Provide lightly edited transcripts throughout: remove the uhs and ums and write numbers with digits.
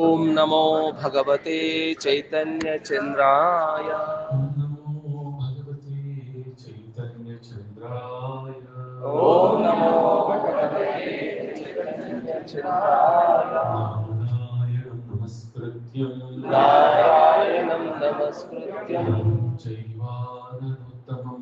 ओम नमो भगवते चैतन्य चंद्राय। ओम नमो भगवते चैतन्य चंद्राय। नारायणं नमस्कृत्यं नरं चैव नरोत्तमं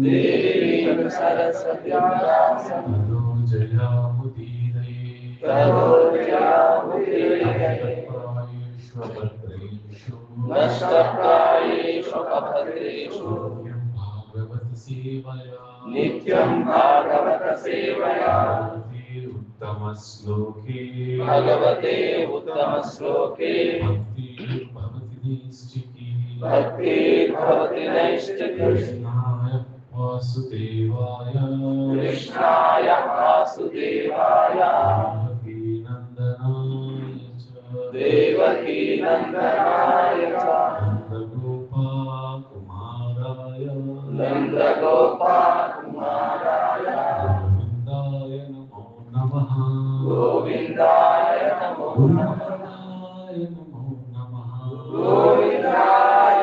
देवीं सरस्वतीं व्यासं ततो जयामुदीरये। नष्टप्रायेषु अभद्रेषु नित्यं भागवत सेवया भगवते उत्तम श्लोके भक्तिर्भवति नैष्ठिकी। कृष्णाय वासुदेवाय देवकी नंदनाय च नंदगोपाकुमाराय गोविंदाय नमो नमः। गोविंदाय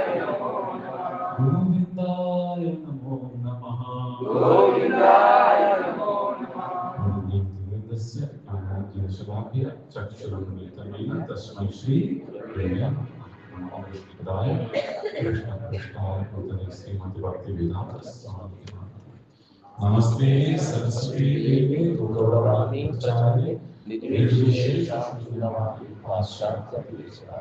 नमो नमः। गोविंदाय नमो नमः। तस्मै श्री कृष्णाय श्रीमति भक्ति वेदांत स्वामी नमस्ते सरस्वती देवी गौरवाणी प्रचारिणे निर्विशेषा शून्यवादी पाश्चात्य देशा।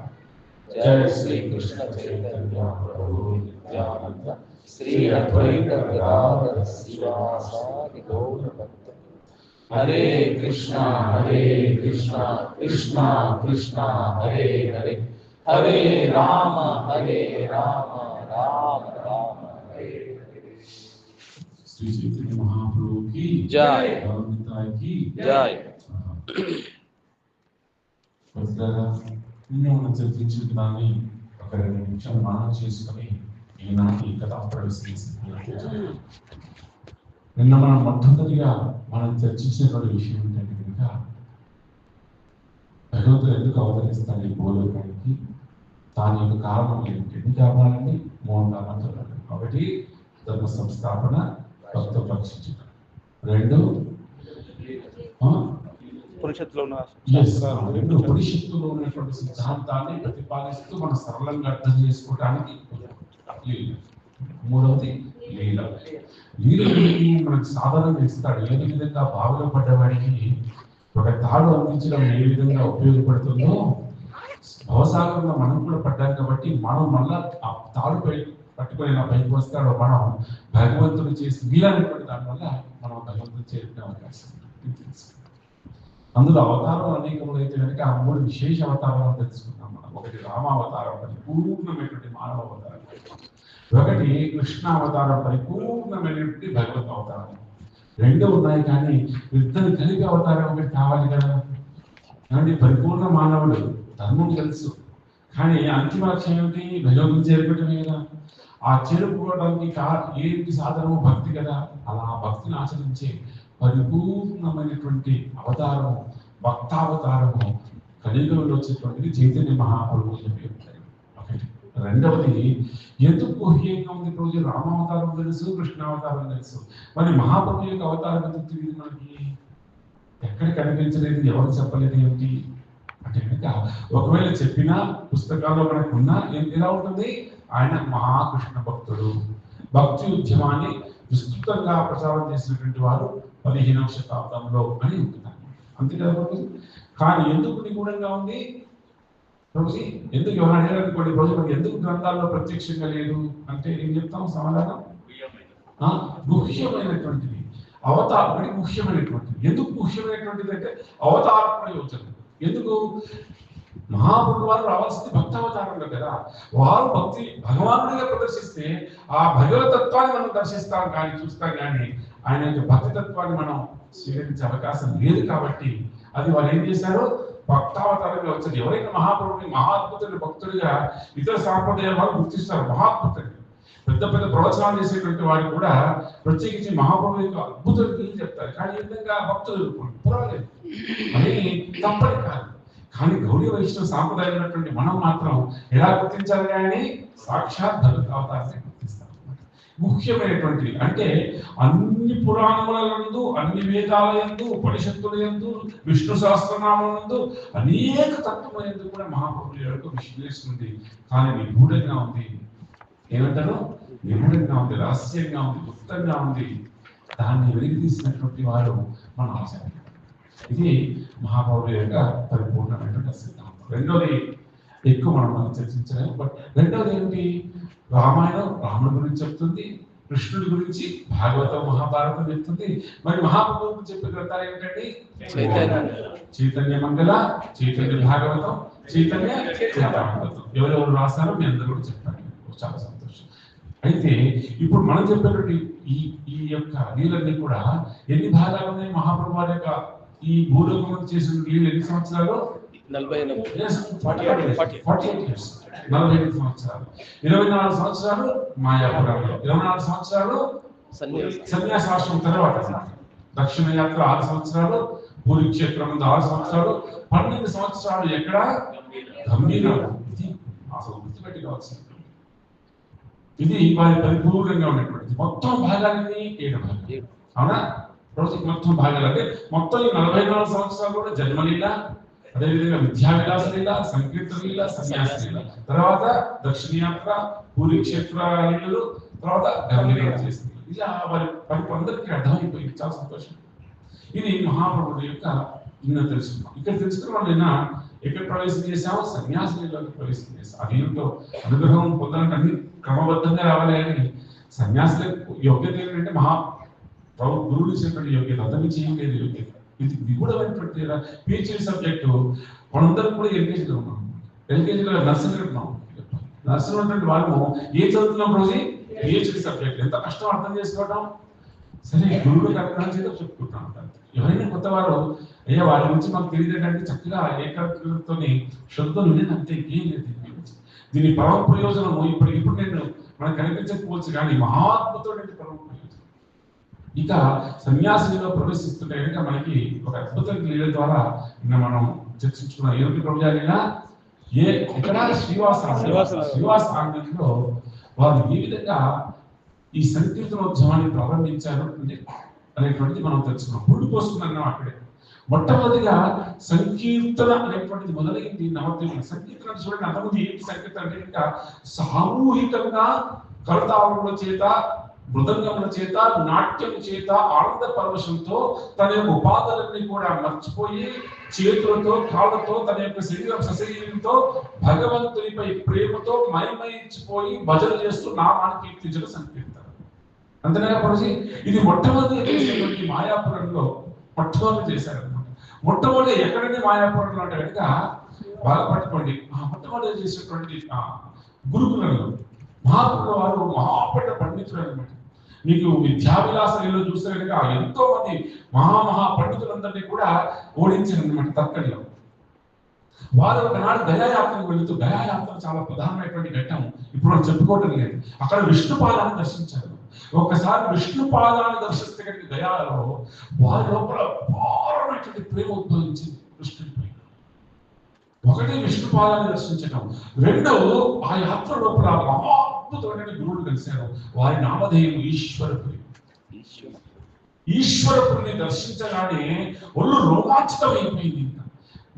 जय श्री कृष्ण चैतन्य प्रभु नित्यानंद श्री अद्वैत गदाधर श्रीवासादि गौर भक्त। हरे कृष्णा कृष्णा कृष्णा हरे हरे हरे राम राम राम हरे हरे। श्री चैतन्य महाप्रभु की जय। की जय। నిన్న మనం చర్చించిన దాన్ని ఒక 2 నిమిషాలు మనం చేసుకుని ఈనాటి కథా ప్రవేశించాలి. నిన్న మనం మొట్టమొదటిగా మనం చర్చించినటువంటి విషయం ఏంటంటే కనుక భగవంతుడు ఎందుకు అవతరిస్తాడు ఈ భూలోకానికి, దాని యొక్క కారణం ఏంటి? ఎన్ని కారణాలండి? 3 కారణాలు చెప్పాలి. ఒకటి ధర్మ సంస్థాపన, భక్త పరీక్షించడం. 2 ఉపనిషత్తులో ఉన్నటువంటి సిద్ధాంతాన్ని ప్రతిపాదిస్తూ మనం సరళంగా అర్థం చేసుకోవడానికి. 3వది లీల. లీలని మనకు సాధారణంగా ఇస్తాడు. ఏ విధంగా బావిలో పడ్డవాడికి ఒక తాడు అందించడం ఏ విధంగా ఉపయోగపడుతుందో భవసాగరంలో మనం కూడా పడ్డాం కాబట్టి మనం మళ్ళా ఆ తాడు పట్టుకొని పైకి వస్తాడో మనం భగవంతుడు చేసి లీలనేటువంటి దానివల్ల మనం భగవంతుడు చేరుకునే అవకాశం ఉంటుంది. అందులో అవతారం అనేకములు అయితే కనుక ఆ 3 విశేష అవతారాలను తెలుసుకున్నాం మనం. ఒకటి రామావతారం, పరిపూర్ణమైనటువంటి మానవ అవతారం. ఒకటి కృష్ణ అవతారం, పరిపూర్ణమైనటువంటి భగవత్ అవతారం. 2 ఉన్నాయి కానీ ఇద్దరు కలిపి అవతారం ఒకటి కావాలి కదా. కాబట్టి పరిపూర్ణ మానవుడు, ధర్మం తెలుసు, కానీ అంతిమ లక్ష్యం ఏమిటి? భగవంతుని చేరుకోవటమే కదా. ఆ చేరుకోవడానికి ఏంటి సాధనము? భక్తి కదా. అలా భక్తిని ఆచరించే పరిపూర్ణమైనటువంటి అవతారము, భక్తావతారము కలియుగంలో వచ్చేటువంటిది చైతన్య మహాప్రభువు చెప్పి ఉంటాయి. ఒకటి. 2వది ఎందుకు గుహ్యంగా ఉంది? రోజు రామావతారం తెలుసు, కృష్ణావతారం తెలుసు, మరి మహాప్రభు యొక్క అవతారం ఎందుకు తెలియదు మనకి? ఎక్కడ కనిపించలేదు, ఎవరు చెప్పలేదు ఏమిటి అంటే కనుక ఒకవేళ చెప్పినా పుస్తకాల్లో మనకు ఉన్నా ఎలా ఉంటుంది? ఆయన మహాకృష్ణ భక్తుడు, భక్తి ఉద్యమాన్ని విస్తృతంగా ప్రచారం చేసినటువంటి వారు 15వ శతాబ్దంలో అని ఉంటున్నారు. అంతే కదా. కానీ ఎందుకు నిగూఢంగా ఉంది ప్రభుజీ? ఎందుకు ఎవరైనా అడిగారు కొన్ని రోజులు మనకి ఎందుకు గ్రంథాల్లో ప్రత్యక్షంగా లేదు అంటే ఏం చెప్తాం సమాధానం? ముఖ్యమైనటువంటిది అవతారం. ముఖ్యమైనటువంటిది ఎందుకు ముఖ్యమైనటువంటిది అంటే అవతార ప్రయోజనం. ఎందుకు? మహాపురుడు వారు రావాల్సింది భక్తావతారంలో కదా. వారు భక్తి భగవానుడిగా ప్రదర్శిస్తే ఆ భగవతత్వాన్ని మనం దర్శిస్తాం కానీ చూస్తాం కానీ ఆయన యొక్క భక్తి తత్వాన్ని మనం స్వీకరించే అవకాశం లేదు. కాబట్టి అది వారు ఏం చేశారు? భక్తావతారంగా వచ్చారు. ఎవరైనా మహాప్రభుని మహాద్భుతుని భక్తుడిగా ఇతర సాంప్రదాయాల వారు గుర్తిస్తారు మహాద్భుతుని. పెద్ద పెద్ద ప్రవచనాలు చేసేటువంటి వారు కూడా ప్రత్యేకించి మహాప్రభు యొక్క అద్భుతం చెప్తారు. కానీ ఈ విధంగా భక్తులు పురాలేదు అని తప్పని కాదు. కానీ గౌడీ వైష్ణవ సాంప్రదాయం ఉన్నటువంటి మనం మాత్రం ఎలా గుర్తించాలి అని సాక్షాత్ భగవత్ అవతారాన్ని గుర్తిస్తాం. ముఖ్యమైనటువంటి అంటే అన్ని పురాణములందు, అన్ని వేదాలయందు, ఉపనిషత్తులందు, విష్ణు సహస్రనామందు అనేక తత్వములందు కూడా మహాప్రభుల యొక్క విశ్లేషణ ఉంది. కానీ నిగూఢంగా ఉంది. ఏమంటారు? నిగూఢంగా ఉంది, రహస్యంగా ఉంది, గుప్తంగా ఉంది. దాన్ని వెలికి తీసినటువంటి వారు మన ఆచార్యులు. ఇది మహాప్రభుల యొక్క పరిపూర్ణమైనటువంటి సిద్ధాంతం. రెండోది ఎక్కువ మనం చర్చించలేము. బట్ రెండోది ఏంటి? రామాయణం రాముడి గురించి చెప్తుంది, కృష్ణుడి గురించి భాగవతం మహాభారతం చెప్తుంది. మరి మహాప్రభువు గురించి చెప్పే గ్రంథాలు ఏంటండి? చైతన్య మంగళ, చైతన్య భాగవతం, చైతన్య చరితామృతం. ఎవరెవరు రాస్తారో మీ అందరూ కూడా చెప్పండి. చాలా సంతోషం. అయితే ఇప్పుడు మనం చెప్పేటువంటి ఈ యొక్క లీలన్నీ కూడా ఎన్ని భాగాలు ఉన్నాయి? మహాప్రభు వారి యొక్క ఈ భూలోకం చేసిన లీలు ఎన్ని సంవత్సరాలు? 48 సంవత్సరాలు. 24 సంవత్సరాలు మాయాపురంలో, 24 సంవత్సరాలు సన్యాసాశ్రమం తర్వాత, దక్షిణ యాత్ర 6 సంవత్సరాలు, పూరి క్షేత్రం 6 సంవత్సరాలు, 12 సంవత్సరాలు ఎక్కడ? గంభీరంగా. ఇది అసలు గుర్తుపెట్టుకోవాల్సింది. ఇది వారి పరిపూర్ణంగా ఉన్నటువంటిది. మొత్తం భాగాన్ని 7 భాగాలు. అవునా? రోజుకి మొత్తం భాగాలు అంటే మొత్తం ఈ 44 సంవత్సరాలు కూడా జన్మలీల, అదేవిధంగా విద్యా విలాస లీల, సంకీర్తన లీల, సన్యాస లీల, తర్వాత దక్షిణయాత్ర, పూరి క్షేత్ర లీలలు, తర్వాత గంభీర చేస్తుంది. ఇలా వారి అందరికీ అర్థమైపోయింది. చాలా సంతోషం. ఇది మహాప్రభుడు యొక్క నిన్న తెలుసుకున్నాం. ఇక్కడ తెలుసుకున్న వాళ్ళు నిన్న ఎక్కడ ప్రవేశం చేశామో? సన్యాస లీలలోకి ప్రవేశం చేశాం. అదేంటో అనుగ్రహం పొందాలంటే అన్ని క్రమబద్ధంగా రావాలి. అని సన్యాసులకు యోగ్యత ఏంటంటే గురువులు ఇచ్చినటువంటి యోగ్యత, అతన్ని చేయలేదు యోగ్యత. ఇది నిగూఢమైనటువంటి పిహెచ్డి సబ్జెక్టు. మనందరం కూడా ఎల్కేజీలో ఉన్నాం. ఎల్కేజీలో నర్సింగ్ ఉన్నాం. నర్సింగ్ ఉన్నటువంటి వాళ్ళము ఏ చదువుతున్నాం? రోజు పిహెచ్డి సబ్జెక్ట్. ఎంత కష్టం అర్థం చేసుకోవడం. సరే, గురువులకు అర్థం చేయడం చెప్పుకుంటాం. ఎవరైనా కొత్త వారు అయ్యా వారి గురించి మాకు తెలియదంటే చక్కగా ఏకాగ్రతతో శ్రద్ధలు వినేది అంతే, ఏం లేదు. దీని పరమ ప్రయోజనము ఇప్పుడు నేను మనకు కనిపించకపోవచ్చు, కానీ మహాత్మతోటి పరమ ప్రయోజనం. ఇక సన్యాసిలో ప్రవేశిస్తుంటే కనుక మనకి ఒక అద్భుతమైన లీల ద్వారా నిన్న మనం చర్చించుకున్నాం. ఏమిటి ప్రభుజాలినా? ఎక్కడ? శ్రీవాస ఆంగ్లంలో వారు ఏ విధంగా ఈ సంకీర్తనోద్యమాన్ని ప్రారంభించారు అనేటువంటిది మనం తెలుసుకున్నాం. పురుడు పోసుకున్నాం అక్కడే. మొట్టమొదటిగా సంకీర్తన అనేటువంటిది మొదలైంది నవద్వీపం. సంకీర్తన చూడండి, అంతకుముందు ఏంటి సంకీర్తన అంటే ఇంకా సామూహికంగా కరతాళముల చేత, మృదంగముల చేత, నాట్యం చేత, ఆనంద పరవశంతో తన యొక్క ఉపాధులన్నీ కూడా మర్చిపోయి చేతులతో, కాళ్ళతో, తన యొక్క శరీరం సశరీరంతో భగవంతునిపై ప్రేమతో మైమయించిపోయి భజన చేస్తూ నామాన్ని కీర్తించడం సంకీర్తన. అంతేనా పరచి? ఇది మొట్టమొదటి మాయాపురంలో మొట్టమొదటి చేశారనమాట. మొట్టమొదటి ఎక్కడండి మాయాపురంలో అంటే కనుక బాగా పట్టుకోండి. మొట్టమొదటి చేసేటువంటి గురుకులంలో మహాపురుల వారు మహాపెద్ద పండితులు అనమాట. మీకు విద్యా విలాసంలో చూస్తే కనుక ఎంతో మంది మహా పండితులందరినీ కూడా ఓడించారు అనమాట తర్కంలో. వారు ఒకనాడు గయాయాత్రకు వెళుతూ, గయాయాత్ర చాలా ప్రధానమైనటువంటి ఘట్టం, ఇప్పుడు మనం చెప్పుకోవటం లేదు. అక్కడ విష్ణుపాదాన్ని దర్శించారు. ఒక్కసారి విష్ణుపాదాన్ని దర్శిస్తే కనుక గయాలో వారి లోపల భారమైనటువంటి ప్రేమ ఉద్భవించింది కృష్ణుడిపై. ఒకటి విష్ణుపాదాన్ని దర్శించడం, రెండవ ఆ యాత్ర లోపల మహాద్భుతమైన గురువులు కలిశారు. వారి నామధేయం ఈశ్వరపురి. ఈశ్వరపురిని దర్శించగానే ఒళ్ళు రోమాంచితమైపోయింది,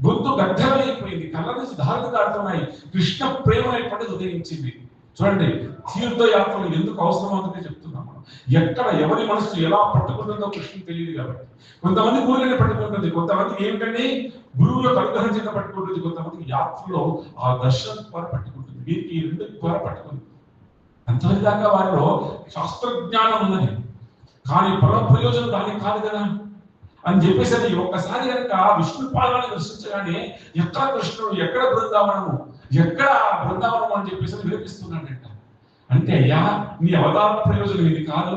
గొంతు గడ్డమైపోయింది, కళ్ళ నుంచి ధారలు దాటుతున్నాయి. కృష్ణ ప్రేమ అనేటువంటిది ఉదయించింది. చూడండి, తీర్థయాత్రలు ఎందుకు అవసరం అవుతుందని చెప్తున్నాం మనం. ఎక్కడ ఎవరి మనసు ఎలా పట్టుకుంటుందో కృష్ణుడు తెలియదు కాబట్టి. కొంతమంది గురువులనే పట్టుకుంటుంది, కొంతమంది ఏమిటంటే గురువులకు అనుగ్రహం చేత పట్టుకుంటుంది, కొంతమంది యాత్రలో ఆ దర్శనం ద్వారా పట్టుకుంటుంది. వీరికి ఈ రెండు ద్వారా పట్టుకుంది. అంతదాకా వారిలో శాస్త్రజ్ఞానం ఉన్నది, కానీ పరమ ప్రయోజనం దానికి కాదు కదా అని చెప్పేసి ఒక్కసారి కనుక విష్ణు పాదాన్ని దర్శించగానే ఎక్కడ కృష్ణుడు, ఎక్కడ బృందావనము, ఎక్కడ బృందావనం అని చెప్పేసి వినిపిస్తున్నాడంట. అంటే అయ్యా మీ అవతార ప్రయోజనం ఇది కాదు,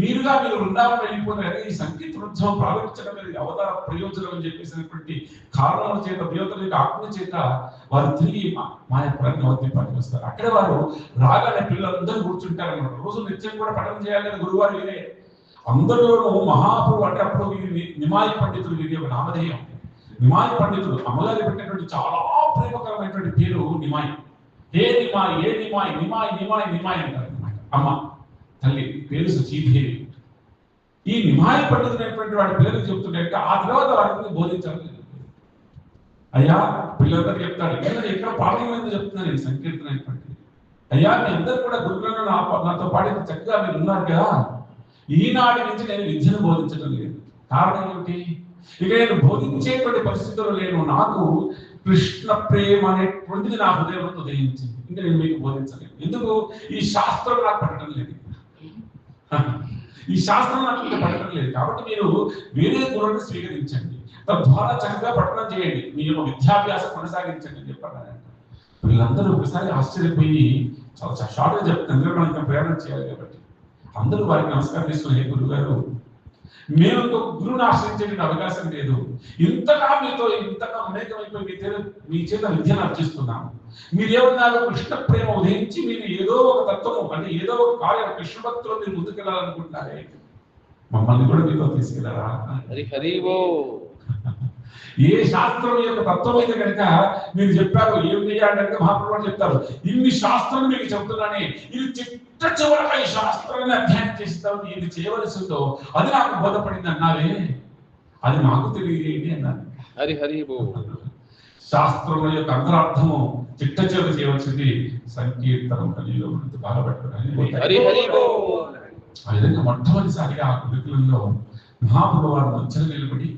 మీరుగా మీరు వృందావనం వెళ్ళిపోయినారు, ఈ సంకీర్తనోత్సవం ప్రారంభించడం అనేది అవతార ప్రయోజనం అని చెప్పేసినటువంటి కారణాల చేత దేవతల యొక్క ఆజ్ఞ చేత వారు తిరిగి మాయాపురాన్ని నవద్వీపానికి వస్తారు. అక్కడ వారు రాగానే పిల్లలందరూ కూర్చుంటారు అన్నమాట. రోజు నిత్యం కూడా పఠనం చేయాలి కదా గురువారు వేరే. అందరిలోనూ మహాపురు అంటే అప్పుడు నిమాయి పండితులు, ఇది ఒక నామధేయం. నిమాయి పండితులు అమ్మగారి పెట్టినటువంటి చాలా ప్రేమకరమైనటువంటి పేరు నిమాయి. ఏ నిమాయి, ఏ నిమాయి, నిమాయి నిమాయి నిమాయి అంటారు అన్నమాట. అమ్మ తల్లి పేరు సచీదేవి. ఈ నిమాయి పండితులైనటువంటి వాడి పేరు చెప్తుంటే ఆ తర్వాత వారికి బోధించాలి. అయ్యా పిల్లలందరూ చెప్తాడు, ఎక్కడ పాఠం ఎందుకు చెప్తున్నాను నేను సంకీర్తన అయినటువంటి. అయ్యా మీ అందరూ కూడా గురువులను నాతో పాటు చక్కగా మీరు ఉన్నారు కదా, ఈనాటి నుంచి నేను విద్యను బోధించడం లేదు. కారణం ఏమిటి? ఇక నేను బోధించేటువంటి పరిస్థితుల్లో లేను. నాకు కృష్ణ ప్రేమ అనేటువంటిది నా హృదయంలో ఉదయించింది. ఇంకా నేను మీకు బోధించలేను. ఎందుకు? ఈ శాస్త్రం నాకు పడటం లేదు. ఈ శాస్త్రం నాకు ఇంకా పడటం లేదు. కాబట్టి మీరు వేరే గురువుని స్వీకరించండి, తద్వారా చక్కగా పఠనం చేయండి, మీ యొక్క విద్యాభ్యాసం కొనసాగించండి అని చెప్పారు. వీళ్ళందరూ ఒకసారి ఆశ్చర్యపోయి చాలా షార్ట్గా చెప్తున్నారు, మనం ప్రయాణం చేయాలి కాబట్టి అందరూ వారికి నమస్కారం చేసుకుని, గురువు గారు మేము గురువుని ఆశ్రయించే అవకాశం లేదు, ఇంతగా మీతో ఇంతగా అనేకమైపోయి మీ చేత విద్యను అర్చిస్తున్నాము. మీరేమన్నారు? కృష్ణ ప్రేమ ఉదయించి మీరు ఏదో ఒక తత్వము అంటే ఏదో ఒక కార్యం కృష్ణ భక్తులు మీరు ముందుకెళ్ళాలనుకుంటున్నారే, మమ్మల్ని కూడా మీతో తీసుకెళ్ళారా? ఏ శాస్త్రం యొక్క తత్వం అయితే కనుక మీరు చెప్పారు, ఏం చేయాలంటే మహాప్రభుడు చెప్తారు, ఇన్ని శాస్త్రం మీకు చెప్తున్నానే, ఇది చిట్ట చివరగా ఈ శాస్త్రాన్ని అధ్యయనం చేస్తారు, ఇది చేయవలసిందో అది నాకు బోధపడింది అన్నారే, అది నాకు తెలియజేయండి అన్నారు. శాస్త్రం యొక్క అంతరార్థము చిట్ట చివరి చేయవలసింది సంకీర్తనం కలిలో బాగా పెట్టుకుని. ఆ విధంగా మొట్టమొదటిసారిగా ఆ కురుకులంలో మహాప్రభుడు వారు మధ్యలో నిలబడి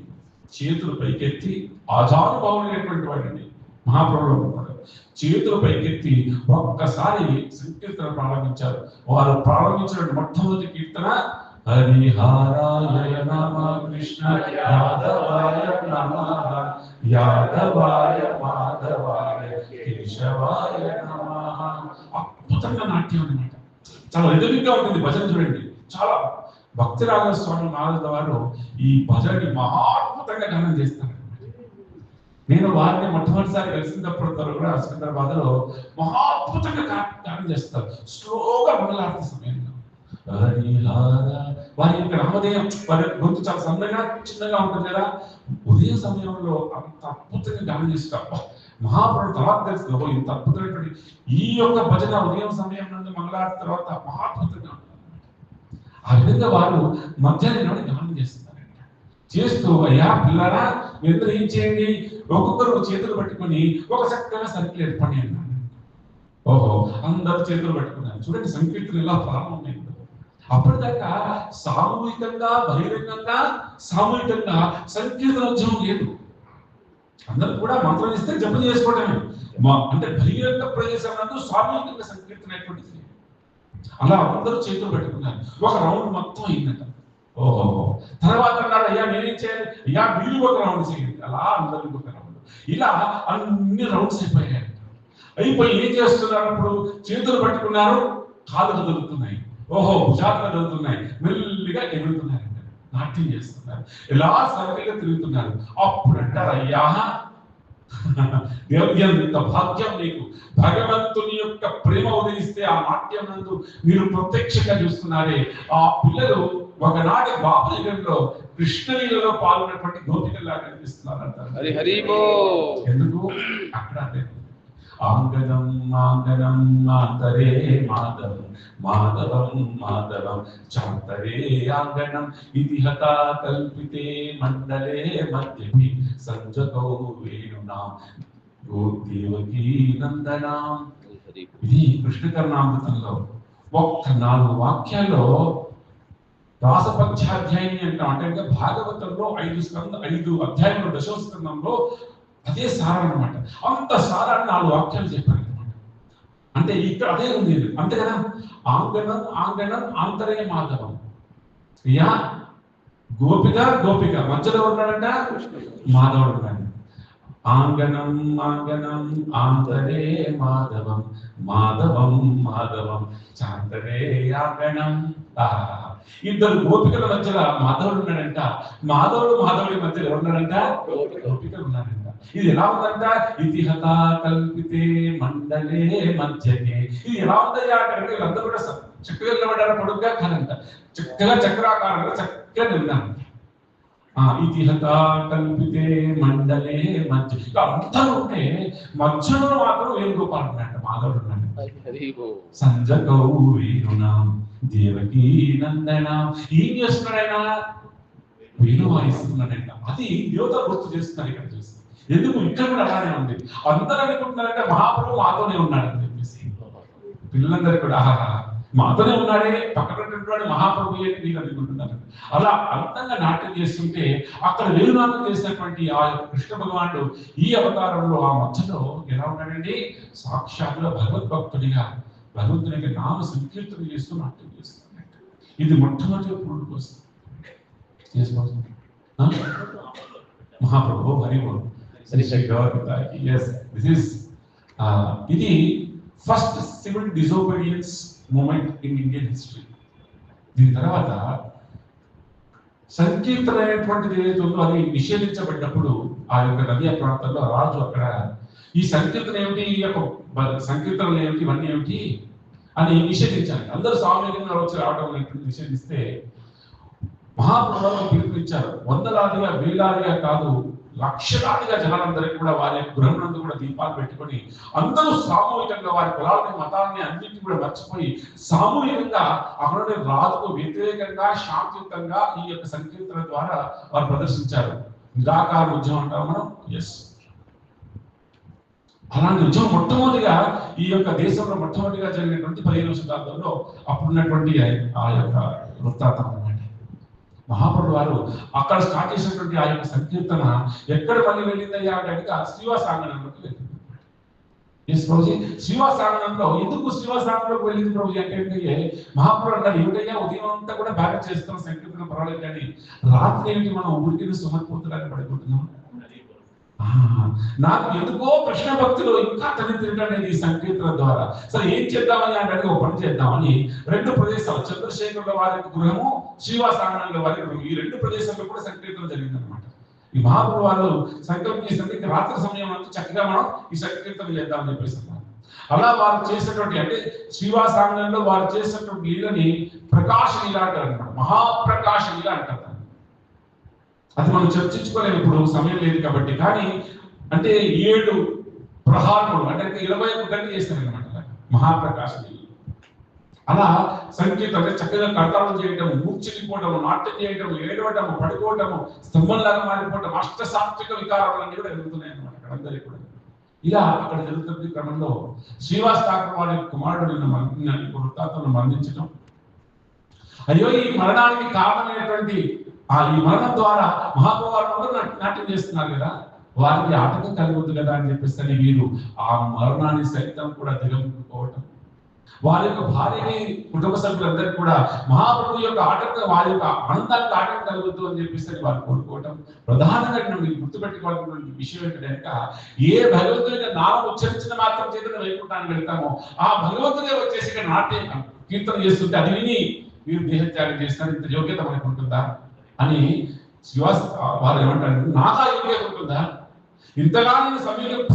చేతులు పైకెత్తి, ఆజానుభావులైనటువంటి వాడిని మహాప్రభుడు చేతులు పైకెత్తి ఒక్కసారి సంకీర్తన ప్రారంభించారు. వారు ప్రారంభించిన మొట్టమొదటి కీర్తన హరిహరాయ నమః కృష్ణ యాదవాయ నమః యాదవాయ మాధవాయ కేశవాయ నమః. అద్భుతంగా నాట్యం అన్నమాట. చాలా రిథమిక్గా ఉంటుంది భజన. చూడండి, చాలా భక్తిరాగ స్వామి నారద వారు ఈ భజనని మహాద్భుతంగా గానం చేస్తారు. నేను వారిని మొట్టమొదటిసారి కలిసినప్పుడు కూడా సికింద్రాబాద్ లో మహాద్భుతంగా గానం చేస్తారు. స్లోగా మంగళారతి సమయంలో వారి యొక్క నామధేయం, వారి గొంతు చాలా సన్నగా చిన్నగా ఉంటుంది కదా, ఉదయం సమయంలో అంత అద్భుతంగా గానం చేస్తారు. మహాప్రభుడు తర్వాత తెలుసు ఇంత అద్భుతమైనటువంటి ఈ యొక్క భజన ఉదయం సమయం నుండి మంగళారతి తర్వాత మహాద్భుతంగా ఉంటుంది. ఆ విధంగా వారు మధ్యాహ్నం గానం చేస్తున్నారంట. చేస్తూ అయ్యా పిల్లరా మీరు ఏం చేయండి, ఒక్కొక్కరు చేతులు పట్టుకొని ఒక చక్కగా సర్కిల్ ఏర్పడి అన్నాడు. ఓహో, అందరూ చేతులు పట్టుకున్నారు. చూడండి సంకీర్తన ఎలా ప్రారంభమైంది. అప్పటిదాకా సామూహికంగా బహిరంగంగా సామూహికంగా సంకీర్తనోత్సవం లేదు. అందరూ కూడా మంత్రం ఇస్తే జపం చేసుకోవడమే. అంటే బహిరంగ ప్రదేశం నందు సామూహికంగా సంకీర్తన అయినటువంటిది. అలా అందరూ చేతులు పెట్టుకున్నారు. ఒక రౌండ్ మొత్తం అయిందట. ఓహో, తర్వాత అన్నారు అయ్యా నేనేం చేయాలి, అయ్యా మీరు ఒక రౌండ్ చేయండి. అలా అందరికి ఒక రౌండ్, ఇలా అన్ని రౌండ్స్ అయిపోయాయి. అయిపోయి ఏం చేస్తున్నారు? అప్పుడు చేతులు పట్టుకున్నారు, కాళ్ళు కదులుతున్నాయి, ఓహో భుజాలు కదులుతున్నాయి, మెల్లిగా ఎగురుతున్నారు, నాట్యం చేస్తున్నారు, ఇలా సరిగ్గా తిరుగుతున్నారు. అప్పుడు అంటారు అయ్యా ఎంత భాగ్యం నీకు, భగవంతుని యొక్క ప్రేమ ఉదయిస్తే ఆ నాట్యం నందు మీరు ప్రత్యక్షంగా చూస్తున్నారే. ఆ పిల్లలు ఒకనాటి బాపలిగంలో కృష్ణలీలలో పాల్గొన్నటువంటి గోపికల్లా కనిపిస్తున్నారు అంటారు. ఎందుకు? అక్కడ ఆంగనం ఆంగనం మాతరే మాధవం మాధవం మాధవం చాంతరే ఆంగనం ఇతిహత కల్పితే మండలే మధ్యమి సంజతో వేణునా గోదేవకీ నందనా. ఇది కృష్ణ కర్ణామృతంలో ఒక్క 4 వాక్యాల్లో రాసపక్షాధ్యాయిని అంటాం. అంటే భాగవతంలో 5 అధ్యాయంలో దశోస్కందంలో అదే సారం అనమాట. అంత సారాన్ని 4 వాక్యాలు చెప్పారు అనమాట. అంటే ఇక్కడ అదే ఉంది అంతే కదా. ఆంగనం ఆంగనం ఆంతరే మాధవం. యా గోపిక గోపిక మధ్యలో ఉన్నాడంట మాధవుడు. కానీ ఆంగనం ఆంగనం ఆంతరే మాధవం మాధవం మాధవం చాంతరే ఆంగనం. ఇద్దరు గోపికల మధ్యలో మాధవుడు ఉన్నాడంట. మాధవుడి మధ్యలో ఎవరున్నాడంట? గోపికలు ఉన్నాడంట. ఇది ఎలా ఉందంట? ఇతిహత కల్పితే మండలే మధ్యకే. ఇది ఎలా ఉందయ్యా అంటే వీళ్ళందరూ కూడా చక్కగా నిలబడ్డారు. పొడుగ్గా కాదంట, చక్కగా చక్రాకారంగా చక్కగా నిలబడ్డారు. ఇతిహత కల్పితే మండలే మధ్య. అందరూ ఉంటే మధ్యలో మాత్రం వేణుగోపాల్ ఉన్నాడు, మాధవుడు ఉన్నాడు. సంజకౌ వేణునాం దేవకీ నందన. ఏం చేస్తున్నాడైనా? వేణు వాయిస్తున్నాడంట. అది దేవత గుర్తు చేస్తున్నారు ఇక్కడ చూసి. ఎందుకు ఇక్కడ కూడా అలానే ఉంది. అందరూ అనుకుంటున్నారంటే మహాప్రభు మాతోనే ఉన్నాడని చెప్పేసి. పిల్లలందరూ కూడా మాతోనే ఉన్నాడే, పక్కన మహాప్రభు అని మీరు అనుకుంటున్నారు. అలా అందంగా నాట్యం చేస్తుంటే అక్కడ వేణునాదం చేసినటువంటి ఆ కృష్ణ భగవానుడు ఈ అవతారంలో ఆ మధ్యలో ఎలా ఉన్నాడండి? సాక్షాత్తుగా భగవద్భక్తుడిగా భగవంతునికి నామ సంకీర్తన చేస్తూ నాట్యం చేస్తున్నాడు. ఇది మొట్టమొదటి పురుడు కోసం మహాప్రభు హరిబోల్. ఇది first civil disobedience movement in Indian history. దీని తర్వాత సంకీర్తన అనేటువంటిది ఏదైతే ఉందో అది నిషేధించబడినప్పుడు ఆ యొక్క నదీయ ప్రాంతంలో రాజు అక్కడ ఈ సంకీర్తన ఏమిటి, ఈ యొక్క సంకీర్తనలు ఏమిటి, ఇవన్నీ ఏమిటి అని నిషేధించాలి. అందరూ సామూహికంగా వచ్చి రావడం నిషేధిస్తే మహాప్రభువును పిలుపునిచ్చారు. వందలాదిగా వేలాదిగా కాదు, లక్షలాదిగా జనాలందరికీ కూడా వారి గృహం నందు కూడా దీపాలు పెట్టుకొని అందరూ సామూహికంగా వారి కులాలని మతాలని అన్నింటినీ కూడా మర్చిపోయి సామూహికంగా అక్కడ రాజుకు వ్యతిరేకంగా శాంతియుతంగా ఈ యొక్క సంకీర్తన ద్వారా వారు ప్రదర్శించారు. నిరాకార ఉద్యమం అంటాం మనం. ఎస్, అలాంటి ఉద్యమం మొట్టమొదటిగా ఈ యొక్క దేశంలో మొట్టమొదటిగా జరిగినటువంటి 15వ శతాబ్దంలో అప్పుడున్నటువంటి ఆ యొక్క వృత్తాంతం అన్నమాట. మహాప్రభు వారు అక్కడ స్టార్ట్ చేసినటువంటి ఆ యొక్క సంకీర్తన ఎక్కడ మళ్ళీ వెళ్ళిందయ్యా అంటే శ్రీవాసాంగణంలోకి వెళ్ళింది. శ్రీవాసాంగణంలో ఎందుకు శ్రీవాసాంగంలోకి వెళ్ళింది ప్రభు అంటే మహాప్రభు అన్నారు ఏమిటయ్యా ఉదయం అంతా కూడా బ్యాగ్ చేస్తున్న సంకీర్తన పర్వాలేదు, కానీ రాత్రి ఏమిటి మనం ఊరికి సుమర్పోతులని పడిపోతున్నాం. నాకు ఎందుకో కృష్ణ భక్తులు ఇంకా తనితిరటనేది ఈ సంకీర్తన ద్వారా. సరే ఏం చేద్దామని అంటే ఒక పని చేద్దామని 2 ప్రదేశాలు, చంద్రశేఖరుల వారి గృహము, శ్రీవాసాంగణంలో వారి గృహం, ఈ 2 ప్రదేశాల్లో కూడా సంకీర్తన జరిగిందనమాట. ఈ మహాప్రభు వాళ్ళు సంకల్పం చేసినట్టు రాత్రి సమయం అంతా చక్కగా మనం ఈ సంకీర్తన చేద్దామని చెప్పేసి అన్నారు. అలా వారు చేసినటువంటి అంటే శ్రీవాసాంగణంలో వారు చేసినటువంటి లీలని ప్రకాశ లీల అంటారు అనమాట. మహాప్రకాశ లీల అంటారు. అది మనం చర్చించుకోలేము, ఇప్పుడు సమయం లేదు కాబట్టి. కానీ అంటే 7 ప్రహారములు అంటే 21 గంటలు చేస్తారు అనమాట మహాప్రకాశ లీల. అలా సంగీతం అంటే చక్కగా కర్తాళం చేయటము, మూర్చిపోవటము, నాట్యం చేయటము, ఏడవటము, పడుకోవటము, స్తంభంలాగా మారిపోవటం, అష్టసాత్విక వికారాలన్నీ కూడా జరుగుతున్నాయి అన్నమాట అక్కడ అందరికీ కూడా. ఇలా అక్కడ జరుగుతున్న క్రమంలో శ్రీవాస్ ఠాకూర్ వారి కుమారుడు వృత్తాంతంలో మరణించడం, అయ్యో ఈ మరణానికి కారణమైనటువంటి ఈ మరణం ద్వారా మహాప్రభువారు నాట్యం చేస్తున్నారు కదా, వారికి ఆటంకం కలగొద్దు కదా అని చెప్పేసి వీరు ఆ మరణాన్ని సైతం కూడా దిగమించుకోవటం, వారి యొక్క భార్యని కుటుంబ సభ్యులందరికీ కూడా మహాప్రభు యొక్క ఆటంకం, వారి యొక్క ఆనందానికి ఆటంకం కలుగుతూ అని చెప్పేసి వారు కోరుకోవటం. ప్రధానంగా మీరు గుర్తుపెట్టుకోవాల్సినటువంటి విషయం ఏంటంటే ఏ భగవంతుని నామం ఉచ్చరించిన మాత్రం చేత వైకుంఠానికి వెళ్తామో ఆ భగవంతుడే వచ్చేసి ఇక్కడ నాట్యం కీర్తన చేస్తుంటే అది విని మీరు దేహత్యాగం చేస్తారు, ఇంత యోగ్యత మనకు ఉంటుందా అని శ్రీవాస్ వారు ఏమంటారు, నాకా యోగ్యత ఉంటుందా, ఇంతగా నేను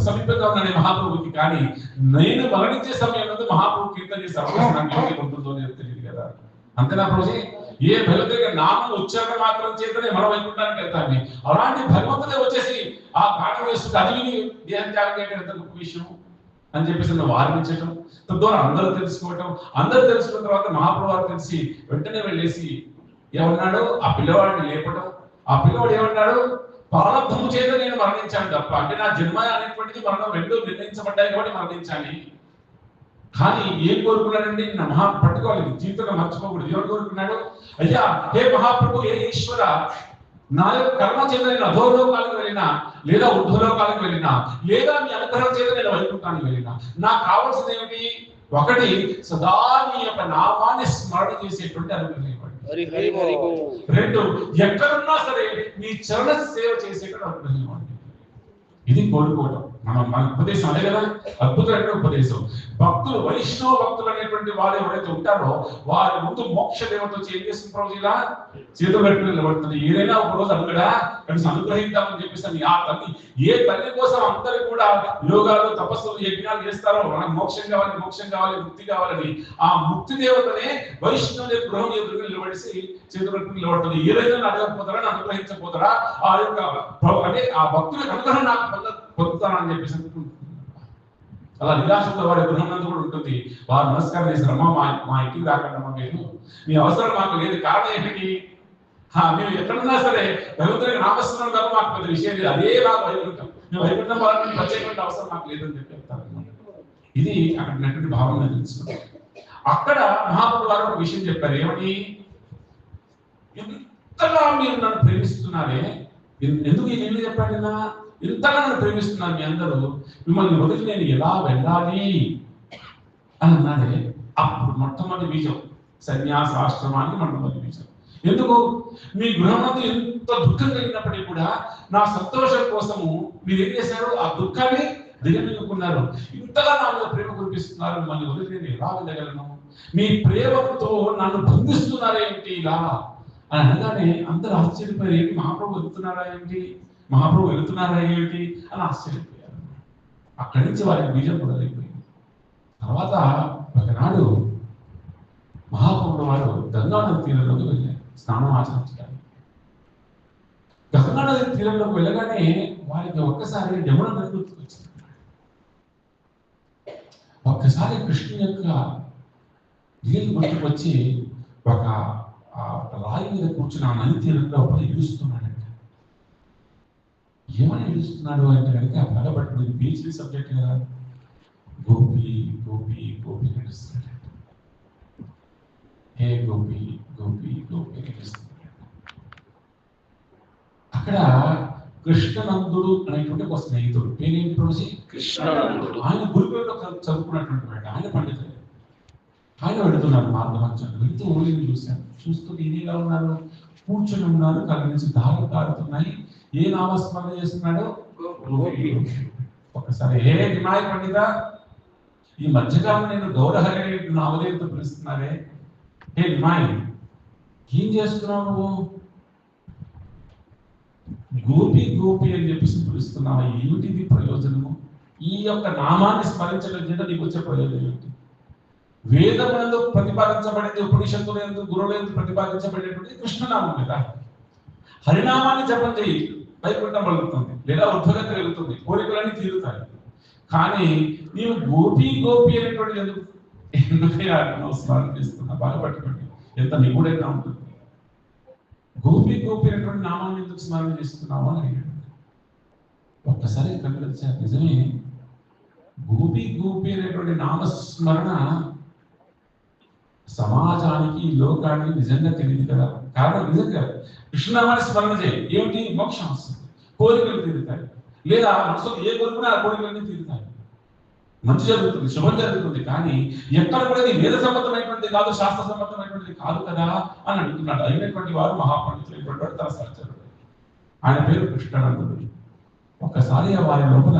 సమీపంగా ఉన్నాను మహాప్రభుకి, కానీ నేను మరణించే సమయంలో మహాప్రభు కీర్తన చేసే అవకాశం నాకు యోగ్యత ఉంటుందో లేదో తెలియదు కదా. అంతేనా ప్రభుజీ? ఏ భగవంతుడి నామం ఉచ్చారణ మాత్రం చేతనే మనం వైకుంఠానికి వెళ్తాను, అలాంటి భగవంతుడే వచ్చేసి ఆ గానం వేస్తుంటే అది విని దేహత్యాగం చేయడం ఎంత గొప్ప విషయం అని చెప్పేసి వారించడం, తద్వారా అందరూ తెలుసుకోవటం. అందరూ తెలుసుకున్న తర్వాత మహాప్రభు వారు తెలిసి వెంటనే వెళ్ళేసి ఏమన్నాడు, ఆ పిల్లవాడిని లేపటం. ఆ పిల్లవాడు ఏమన్నాడు, ప్రారంభము చేత నేను మరణించాను తప్ప, అంటే నా జన్మ అనేటువంటిది మరణం 2 నిర్ణయించబడ్డాయి కాబట్టి మరణించాలి. కానీ ఏం కోరుకున్నాడండి, నా పట్టుకోవాలి, జీవితంలో మర్చిపోకూడదు. ఎవరు కోరుకున్నాడు, అయ్యా హే మహాప్రభు, ఏ ఈశ్వర, నా యొక్క కర్మ చేత నేను అధోలోకాలకు వెళ్ళినా లేదా ఊర్ధ్వలోకాలకు వెళ్ళినా లేదా మీ అనుగ్రహం చేత నేను వైకుంఠానికి వెళ్ళినా నాకు కావాల్సింది ఏమిటి, ఒకటి సదా నీ యొక్క నామాన్ని స్మరణ చేసేటువంటి అనుగ్రహం ఇవ్వండి. 2 ఎక్కడున్నా సరే నీ చరణ సేవ చేసేటువంటి అనుగ్రహం ఇవ్వండి. ఇది కోరుకోవడం. మన ఉపదేశం అదే కదా, అద్భుతమైన ఉపదేశం. భక్తులు, వైష్ణవ భక్తులు అనేటువంటి వారు ఎవరైతే ఉంటారో వారి ముందు మోక్ష దేవత వచ్చి ఏం చేస్తుంది ప్రభు, ఇలా చేతులు కట్టుకుని నిలబడుతుంది. ఏదైనా ఒక రోజు అడుగుడా కనీసం అనుగ్రహిద్దామని చెప్పేసి ఆ తల్లి, ఏ తల్లి కోసం అందరూ కూడా యోగాలు, తపస్సులు, యజ్ఞాలు చేస్తారో మనకు మోక్షం కావాలి, మోక్షం కావాలి, ముక్తి కావాలని, ఆ ముక్తి దేవతనే వైష్ణవ గృహం ఎదురు నిలబడిసి చేతులు కట్టుకుని నిలబడుతుంది. ఏదైనా అడగకపోతారా, అనుగ్రహించకపోతారా, ఆ యొక్క అంటే ఆ భక్తులకు అనుగ్రహం నాకు పొందుతానని చెప్పేసి అనుకుంటున్నాను. అలా నిరాశతో వారి గృహం నందు కూడా ఉంటుంది. వారు నమస్కారం చేశారు, అమ్మ మా ఇంటికి రాకండమ్మా, మీరు మీ అవసరం మాకు లేదు. కారణం ఏంటి, మేము ఎక్కడున్నా సరే భగవంతుడికి నామస్మరణ తప్ప మాకు పెద్ద విషయం లేదు. అదే నాకు వైకుంఠం, మేము వైకుంఠం వాళ్ళని ప్రత్యేకమైన అవసరం మాకు లేదని చెప్పి చెప్తారు. ఇది అక్కడ ఉన్నటువంటి భావన తెలుసుకుంటాం. అక్కడ మహాప్రభు వారు ఒక విషయం చెప్పారు, ఏమని, ఇంతగా మీరు నన్ను ప్రేమిస్తున్నారే, ఎందుకు ఈ నీళ్ళు చెప్పాడు కదా, ఇంతగా నన్ను ప్రేమిస్తున్నారు మీ అందరూ, మిమ్మల్ని వదిలి నేను ఎలా వెళ్ళాలి అని అన్నాడే. అప్పుడు మొట్టమొదటి బీజం సన్యాసాశ్రమానికి మొట్టమొదటి బీజం. ఎందుకు, మీ గృహంలో ఎంత దుఃఖం కలిగినప్పటికీ కూడా నా సంతోషం కోసము మీరు ఏం చేశారు, ఆ దుఃఖాన్ని దిగమింగుకున్నారు. ఇంతగా నా మీద ప్రేమ కురిపిస్తున్నారు, మిమ్మల్ని వదిలి నేను ఎలా వెళ్ళగలను, మీ ప్రేమతో నన్ను బంధిస్తున్నారేంటి ఇలా అని అనగానే అందరూ ఆశ్చర్యపోయారు. ఏంటి, మహాప్రభు వెళ్తున్నారా ఏంటి, మహాప్రభు వెళ్తున్నారా ఏంటి అని ఆశ్చర్యపోయారు. అక్కడి నుంచి వారికి బీజం మొదలైపోయింది. తర్వాత ఒకనాడు మహాప్రభుడు వారు గంగానది తీరంలోకి వెళ్ళారు స్నానం ఆచరించడానికి. గంగానది తీరంలోకి వెళ్ళగానే వారికి ఒక్కసారి యమున నది గుర్తుకొచ్చింది. ఒక్కసారి కృష్ణుని యొక్క నీళ్ళు గుర్తుకొచ్చి ఒక రాయి మీద కూర్చుని ఆ నది తీరంలో ఒకటి ఏడుస్తున్నాడంట. ఏమని ఏడుస్తున్నాడు అంటే కనుక బాధపడుతుంది, బీచ్ సబ్జెక్ట్ కదా, గోపి గోపి గోపి నడుస్తున్నాడు. హే గోపి గోపి గోపి నడుస్తున్నాడు. అక్కడ కృష్ణనందుడు అనేటువంటి ఒక స్నేహితుడు, పేరేంటి రోజు కృష్ణనందుడు, ఆయన గురుకులంలో చదువుకున్నటువంటి వాడు, ఆయన పండితుడు. ఆయన వెళుతున్నారు మార్గమధ్యంలో, వెళుతూ ఊరిని చూశాను. చూస్తూ ఈయనగా ఉన్నారు, కూర్చొని ఉన్నారు, కళ్ళ నుంచి దారులు కారుతున్నాయి. ఏ నామస్మరణ చేస్తున్నాడో ఒకసారి, హే వినాయ పండిత, ఈ మధ్యకాలం నేను గౌరహరి నామదేవతో పిలుస్తున్నారే, హే వినాయ్ ఏం చేస్తున్నావు నువ్వు, గోపి గోపి అని చెప్పేసి పిలుస్తున్నావు, ఏమిటిది ప్రయోజనము, ఈ యొక్క నామాన్ని స్మరించడం చేత నీకు వచ్చే ప్రయోజనం ఏంటి, వేదమునందు ప్రతిపాదించబడింది, ఉపనిషత్తులు ఎందు గురువులు ఎందు ప్రతిపాదించబడేటువంటి కృష్ణనామం కదా, హరినామాన్ని జపం చేయి, వైకుంఠం కలుగుతుంది, లేదా ఉద్భగతి కలుగుతుంది, కోరికలన్నీ తీరుతాయి. కానీ నీవు గోపి గోపి అనేటువంటి ఎందుకు స్మరణ చేస్తున్నా, బాగా పట్టుకోండి, ఎంత నిగుడైనా ఉంటుంది. గోపి గోపి అనేటువంటి నామాన్ని ఎందుకు స్మరణ చేస్తున్నావు అని అడిగాడు. ఒక్కసారి కనిపించారు, నిజమే గోపి గోపి అనేటువంటి నామస్మరణ సమాజానికి, లోకానికి నిజంగా తెలియదు కదా. కారణం నిజంగా కృష్ణనామాన్ని స్మరణ చేయి, ఏమిటి, మోక్షం వస్తుంది, కోరికలు తీరుతాయి, లేదా మనసులో ఏ కోరుకున్నా ఆ కోరికలన్నీ తీరుతాయి, మంచి జరుగుతుంది, శుభం జరుగుతుంది. కానీ ఎక్కడ కూడా ఇది వేద సమ్మతమైనటువంటిది కాదు, శాస్త్ర సమ్మతమైనటువంటిది కాదు కదా అని అంటున్నాడు. అయినటువంటి వారు మహాపండితులైనటువంటి వాడు తన సహచరుడు, ఆయన పేరు కృష్ణనందుడు. ఒక్కసారి వారి లోపల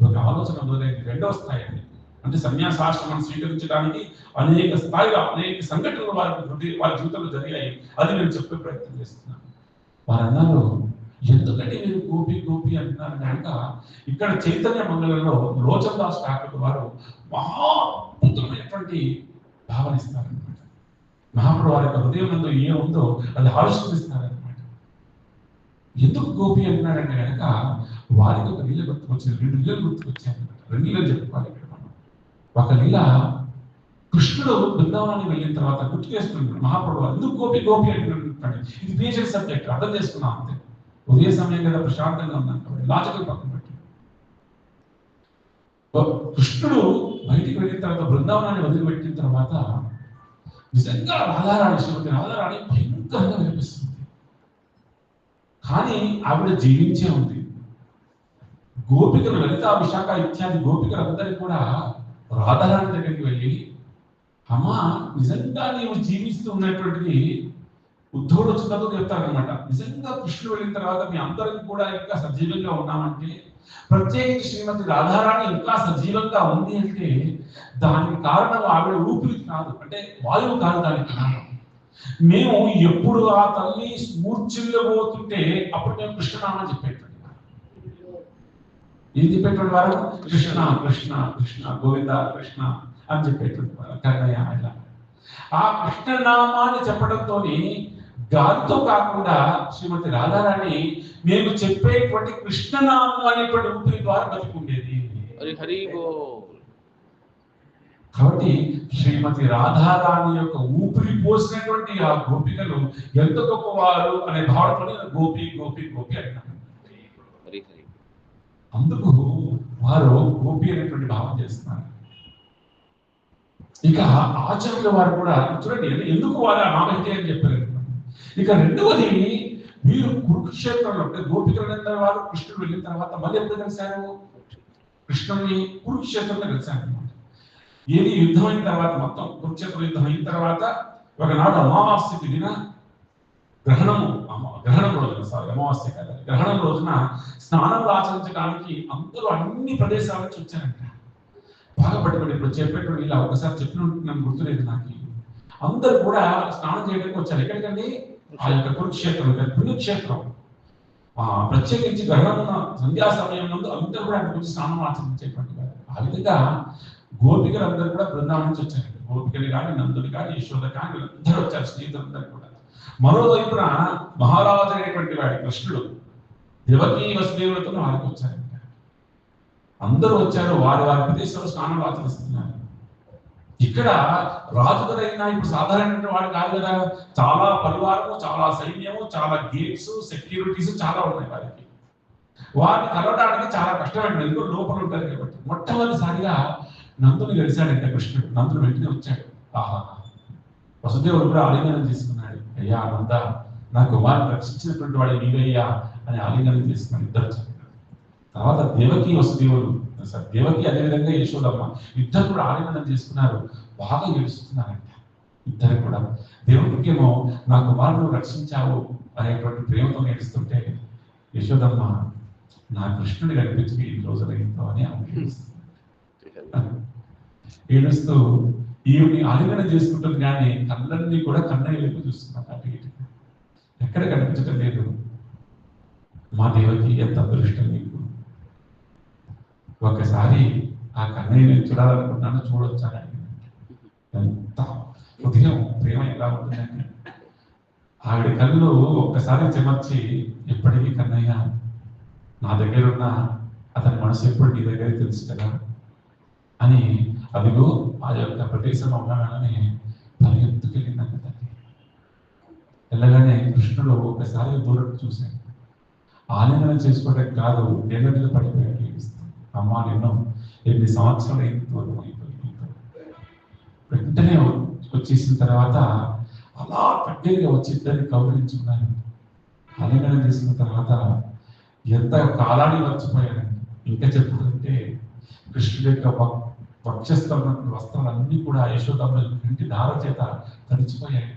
ఒక ఆలోచన మొదలైంది. రెండవ స్థాయి అండి, అంటే సన్యాసాశ్రమాన్ని స్వీకరించడానికి అనేక స్థాయిలో అనేక సంఘటనలు వారి జీవితంలో జరిగాయి. అది నేను చెప్పే ప్రయత్నం చేస్తున్నాను. వారు అన్నారు, ఎందుకంటే మీరు గోపి గోపి అంటున్నారు కనుక ఇక్కడ చైతన్య మంగళంలో లోచన్ దాస్ ఠాకూర్ వారు మహా అద్భుతమైనటువంటి భావన ఇస్తారనమాట. మహాప్రభు వారి యొక్క హృదయం నందు ఏ ఉందో అది ఆవిష్కరిస్తారనమాట. ఎందుకు గోపి అంటున్నారంటే కనుక వారికి ఒక లీల గుర్తుకొచ్చింది, 2 లీలలు గుర్తుకొచ్చాయన్నమాట. 2 లీలలు చెప్పుకోవాలి ఇక్కడ మనం. ఒక లీల, కృష్ణుడు బృందావనానికి వెళ్ళిన తర్వాత గుర్తు చేసుకుంటున్నాడు మహాప్రభు ఎందుకు గోపి గోపి అంటున్నాడు. ఇది పేషెంట్ సబ్జెక్ట్, అర్థం చేసుకున్నాం అంతే. ఉదయ సమయం కదా, ప్రశాంతంగా ఉన్నాను, లాజికల్ పక్కన పెట్టి. కృష్ణుడు బయటికి వెళ్ళిన తర్వాత, బృందావనాన్ని వదిలిపెట్టిన తర్వాత నిజంగా రాధారాణి, శ్రీమతి రాధారాణి భయంకరంగా వినిపిస్తుంది. కానీ ఆవిడ జీవించే ఉంది. గోపికలు, లలిత, విశాఖ ఇత్యాది గోపికలు అందరికీ కూడా రాధారాణి దగ్గరికి వెళ్ళి, అమ్మా నిజంగా నీవు జీవిస్తూ ఉన్నటువంటిది ఉద్ధవుడు వచ్చినప్పుడు చెప్తారనమాట, నిజంగా కృష్ణుడు వెళ్ళిన తర్వాత మీ అందరం కూడా ఇంకా సజీవంగా ఉన్నామంటే, ప్రత్యేకించి శ్రీమతి రాధారాణి ఇంకా సజీవంగా ఉంది అంటే దానికి కారణం ఆవిడ ఊపిరి కాదు, అంటే వాయువు కాదు దానికి కారణం. మేము ఎప్పుడు ఆ తల్లి మూర్ఛిల్లబోతుంటే అప్పుడు మేము కృష్ణనామం చెప్పేటువంటి ఏం చెప్పేటువంటి వారు? కృష్ణ కృష్ణ కృష్ణ గోవింద కృష్ణ అని చెప్పేటువంటి వారు. కన్నయ్య ఇలా ఆ కృష్ణనామాన్ని చెప్పడంతో గాలితో కాకుండా శ్రీమతి రాధారాణి మేము చెప్పేటువంటి కృష్ణనామం అనేటువంటి ఊపిరి ద్వారా బతికుండేది. కాబట్టి శ్రీమతి రాధారాణి యొక్క ఊపిరి పోసినటువంటి ఆ గోపికలు ఎంత గొప్పవారు అనే భావనతోనే గోపి గోపి గోపి అంటారు. అందుకు వారు గోపి అనేటువంటి భావం చేస్తున్నారు. ఇక ఆచార్యుల వారు కూడా చూడండి ఎందుకు వారు ఆ నామహితే అని చెప్పారు. ఇక రెండవది, మీరు కురుక్షేత్రంలో అంటే గోపికలు వెళ్ళిన వారు కృష్ణుడు వెళ్ళిన తర్వాత మళ్ళీ ఎప్పుడు కలిశారు? కృష్ణుని కురుక్షేత్రంలో కలిశారు. ఏది యుద్ధం అయిన తర్వాత, మొత్తం కురుక్షేత్ర యుద్ధం అయిన తర్వాత ఒకనాడు అమావాస్య దిన గ్రహణం రోజున, అమావాస్య కదా, గ్రహణం రోజున స్నానం ఆచరించడానికి అందరూ అన్ని ప్రదేశాల నుంచి వచ్చారంట. బాగా పట్టుబడి ఇప్పుడు చెప్పేటువంటి ఇలా ఒకసారి చెప్పినట్టు గుర్తులేదు నాకు. అందరూ కూడా స్నానం చేయడానికి వచ్చారు. ఎక్కడికండి? ఆ యొక్క కురుక్షేత్రం, పుణ్యక్షేత్రం. ప్రత్యేకించి గ్రహణం సంధ్యా సమయం నందు అందరూ కూడా అక్కడికి వచ్చి స్నానం ఆచరించేటువంటి వారు. ఆ విధంగా గోపికలు అందరూ కూడా బృందావనం నుంచి వచ్చారు. గోపికలు కానీ, నందులు కానీ, యశోద కానీ, వీళ్ళందరూ వచ్చారు, స్నేహితులందరూ కూడా. మరోవైపున మహారాజు అనేటువంటి వాడి కృష్ణుడు దేవకీ వసుదేవులతో వారికి వచ్చారు. అందరూ వచ్చారు, వారి వారి ప్రదేశంలో స్నానం ఆచరిస్తున్నారు. ఇక్కడ రాజుగారైనా ఇప్పుడు సాధారణమైన వాడు కాదు కదా, చాలా పరివారము, చాలా సైన్యము, చాలా గేట్స్, సెక్యూరిటీస్ చాలా ఉన్నాయి వారికి. వారిని కలవడానికి చాలా కష్టమైంది, ఎందుకు లోపల ఉంటారు కాబట్టి. మొట్టమొదటిసారిగా నందుని గెలిచాడంటే కృష్ణుడు. నందుడు వెంటనే వచ్చాడు. ఆహా, వసుదేవుడు కూడా ఆలింగనం తీసుకున్నాడు. అయ్యా నంద, నా కుమారుని రక్షించినటువంటి వాడు నీవయ్యా అని ఆలింగనం తీసుకున్నాడు. ఇద్దరు తర్వాత దేవకి వసుదేవుడు, దేవకి అదేవిధంగా యశోదమ్మ ఇద్దరు కూడా ఆలింగనం చేసుకున్నారు. బాగా ఏడుస్తున్నారంట ఇద్దరు కూడా. దేవుడికేమో నా కుమారుడు రక్షించావు అనేటువంటి ప్రేమతో ఏడుస్తుంటే, యశోదమ్మ నా కృష్ణుని కనిపించి ఈ రోజులైందో అని ఏడుస్తూ ఈవిని ఆలింగనం చేసుకుంటుంది, కానీ కళ్ళన్నీ కూడా కన్నయ్య వైపు చూస్తున్నారు. అటు ఇటు ఎక్కడ కనిపించడం లేదు. మా దేవకి ఎంత అదృష్టం నీకు, ఒకసారి ఆ కన్నయ్యని చూడాలనుకుంటున్నాను, చూడొచ్చాను. ఎంత హృదయం ప్రేమ ఎలా ఉంటుందంటే, ఆవిడ కళ్ళు ఒక్కసారి చెమర్చి, ఎప్పటికీ కన్నయ్య నా దగ్గర ఉన్న అతని మనసు ఎప్పుడు నీ దగ్గర తెలుసు కదా అని, అదిగో ఆ యొక్క ప్రదేశం ఉండగానే పరిగెత్తుకెళ్ళిందంట తల్లి. వెళ్ళగానే కృష్ణుడు ఒకసారి దూరం చూశాడు. ఆలింగనం చేసుకోవడానికి కాదు, నేల మీద పడిపోయాడు ఏడుస్తాను. అమ్మా నిన్ను ఎన్ని సంవత్సరాలు అయింది దూరం అయిపోయింది. వెంటనే వచ్చేసిన తర్వాత అలా కట్టేగా వచ్చి ఇద్దరిని కౌగిలించుకున్నాను. ఆలింగనం చేసుకున్న తర్వాత ఎంత కాలాన్ని మర్చిపోయానండి. ఇంకా చెప్పాలంటే కృష్ణుడి యొక్క వక్షస్థల వస్త్రాలన్నీ కూడా యశోదమ్మ ఇంటి దార చేత తడిచిపోయాయి.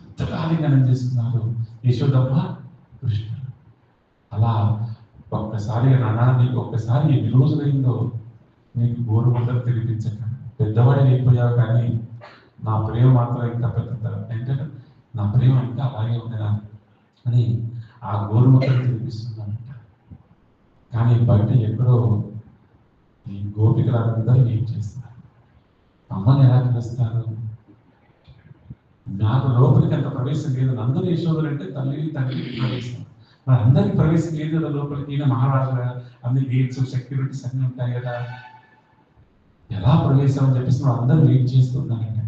అంతగా ఆలింగనం చేసుకున్నారు యశోదమ్మ కృష్ణుడు. అలా ఒక్కసారి నాన్న, నీకు ఒక్కసారి ఎన్ని రోజులైందో నీకు గోరు ముద్దలు తినిపించక, పెద్దవాడి అయిపోయావు, కానీ నా ప్రేమ మాత్రం ఇంకా పెద్ద ఏంటంటే నా ప్రేమ ఇంకా అలాగే ఉండదా అని ఆ గోరు ముద్దలు తినిపిస్తున్నానంట. కానీ బయట ఎక్కడో ఈ గోపికలందరూ ఏం చేస్తారు? అమ్మని ఎలా పిలుస్తారు? నాకు లోపలికి అంత ప్రవేశం లేదు. అందరూ యశోదలు అంటే తల్లి తండ్రి ప్రవేశం, మరి అందరికి ప్రవేశం లేదు కదా లోపలికి. ఈయన మహారాజు, అన్ని గేట్స్ సెక్యూరిటీస్ అన్ని ఉంటాయి కదా, ఎలా ప్రవేశం అని చెప్పేసి అందరూ వెయిట్ చేస్తున్నారంట.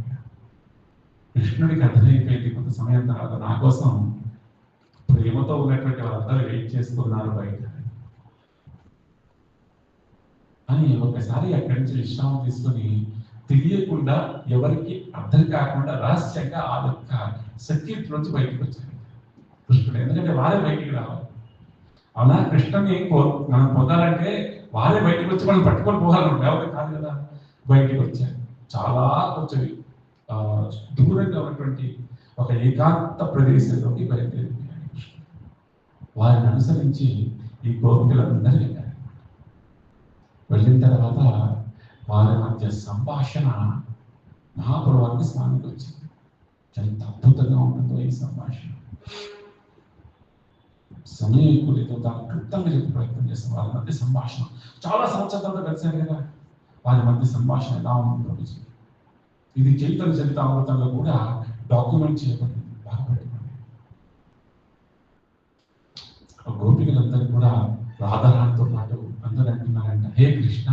కృష్ణుడికి అర్థమైపోయింది కొంత సమయం తర్వాత, నా కోసం ప్రేమతో ఉన్నటువంటి వాళ్ళందరూ వెయిట్ చేస్తున్నారు బయట అని. ఒకసారి అక్కడి నుంచి విశ్రామం తీసుకొని తెలియకుండా, ఎవరికి అర్థం కాకుండా రహస్యంగా ఆ యొక్క సెక్యూరిటీ నుంచి బయటకు వచ్చారు కృష్ణుడు. ఎందుకంటే వారే బయటికి రావాలి. అవునా, కృష్ణుని మనం పొందాలంటే వారే బయటకు వచ్చి మనం పట్టుకొని పోవాలంటే ఎవరు కాదు కదా. బయటికి వచ్చారు. చాలా కొంచెం దూరంగా ఉన్నటువంటి ఒక ఏకాంత ప్రదేశంలోకి బయలుదేరింది. వారిని అనుసరించి ఈ గోపికలందరూ వెళ్ళారు. వెళ్ళిన తర్వాత వారి మధ్య సంభాషణ మహాప్రభువానికి స్వామికి వచ్చింది. ఎంత అద్భుతంగా ఉంటుందో ఈ సంభాషణ. సమయం ఎక్కువ లేదు, దాన్ని క్లుప్తంగా చెప్పి ప్రయత్నం చేస్తాం. వారి మధ్య సంభాషణ చాలా సంవత్సరాలతో కలిసారు కదా, వారి మధ్య సంభాషణ ఎలా ఉంది ప్రభుజీ. ఇది చైతన్య చరితామృతంలో కూడా డాక్యుమెంట్ చేయబడింది, బాగా పెట్టుకోండి. గోపికలందరూ కూడా రాధారాణితో పాటు అందరూ అంటున్నారంట, హే కృష్ణ.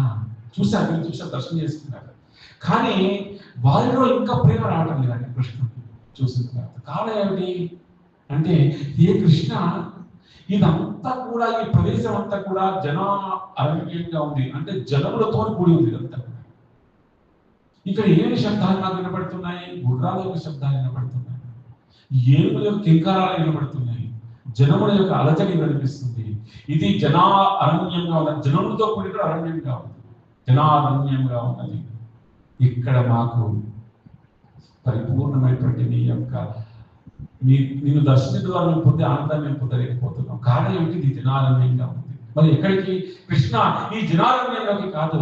చూశారు, మీరు చూసారు, దర్శనం చేసుకున్నారు. కానీ వారిలో ఇంకా ప్రేమ రావడం లేదండి కృష్ణుడికి చూసిన తర్వాత. కారణం ఏమిటి అంటే, హే కృష్ణ, ఇదంతా కూడా, ఈ ప్రదేశం అంతా కూడా జన అరణ్యంగా ఉంది, అంటే జనములతో కూడి ఉంది ఇదంతా కూడా. ఇక్కడ ఏమి శబ్దాలు నాకు వినపడుతున్నాయి? గుర్రాల యొక్క శబ్దాలు వినపడుతున్నాయి, ఏనుగుల యొక్క కింకారాలు వినపడుతున్నాయి, జనముల యొక్క అలజడి వినిపిస్తుంది. ఇది జనా అరణ్యంగా ఉన్నది, జనములతో కూడిన అరణ్యంగా ఉంది, జనారణ్యంగా ఉన్నది. ఇక్కడ మాకు పరిపూర్ణమైనటువంటి నీ యొక్క నిన్ను దర్శనం ద్వారా మేము పొందే ఆనందాన్ని మేము పొందలేకపోతున్నాం. కారణం ఏమిటి? ఇది జనారణ్యంగా ఉంది. మరి ఎక్కడికి కృష్ణ? ఈ జనారణ్యంలోకి కాదు,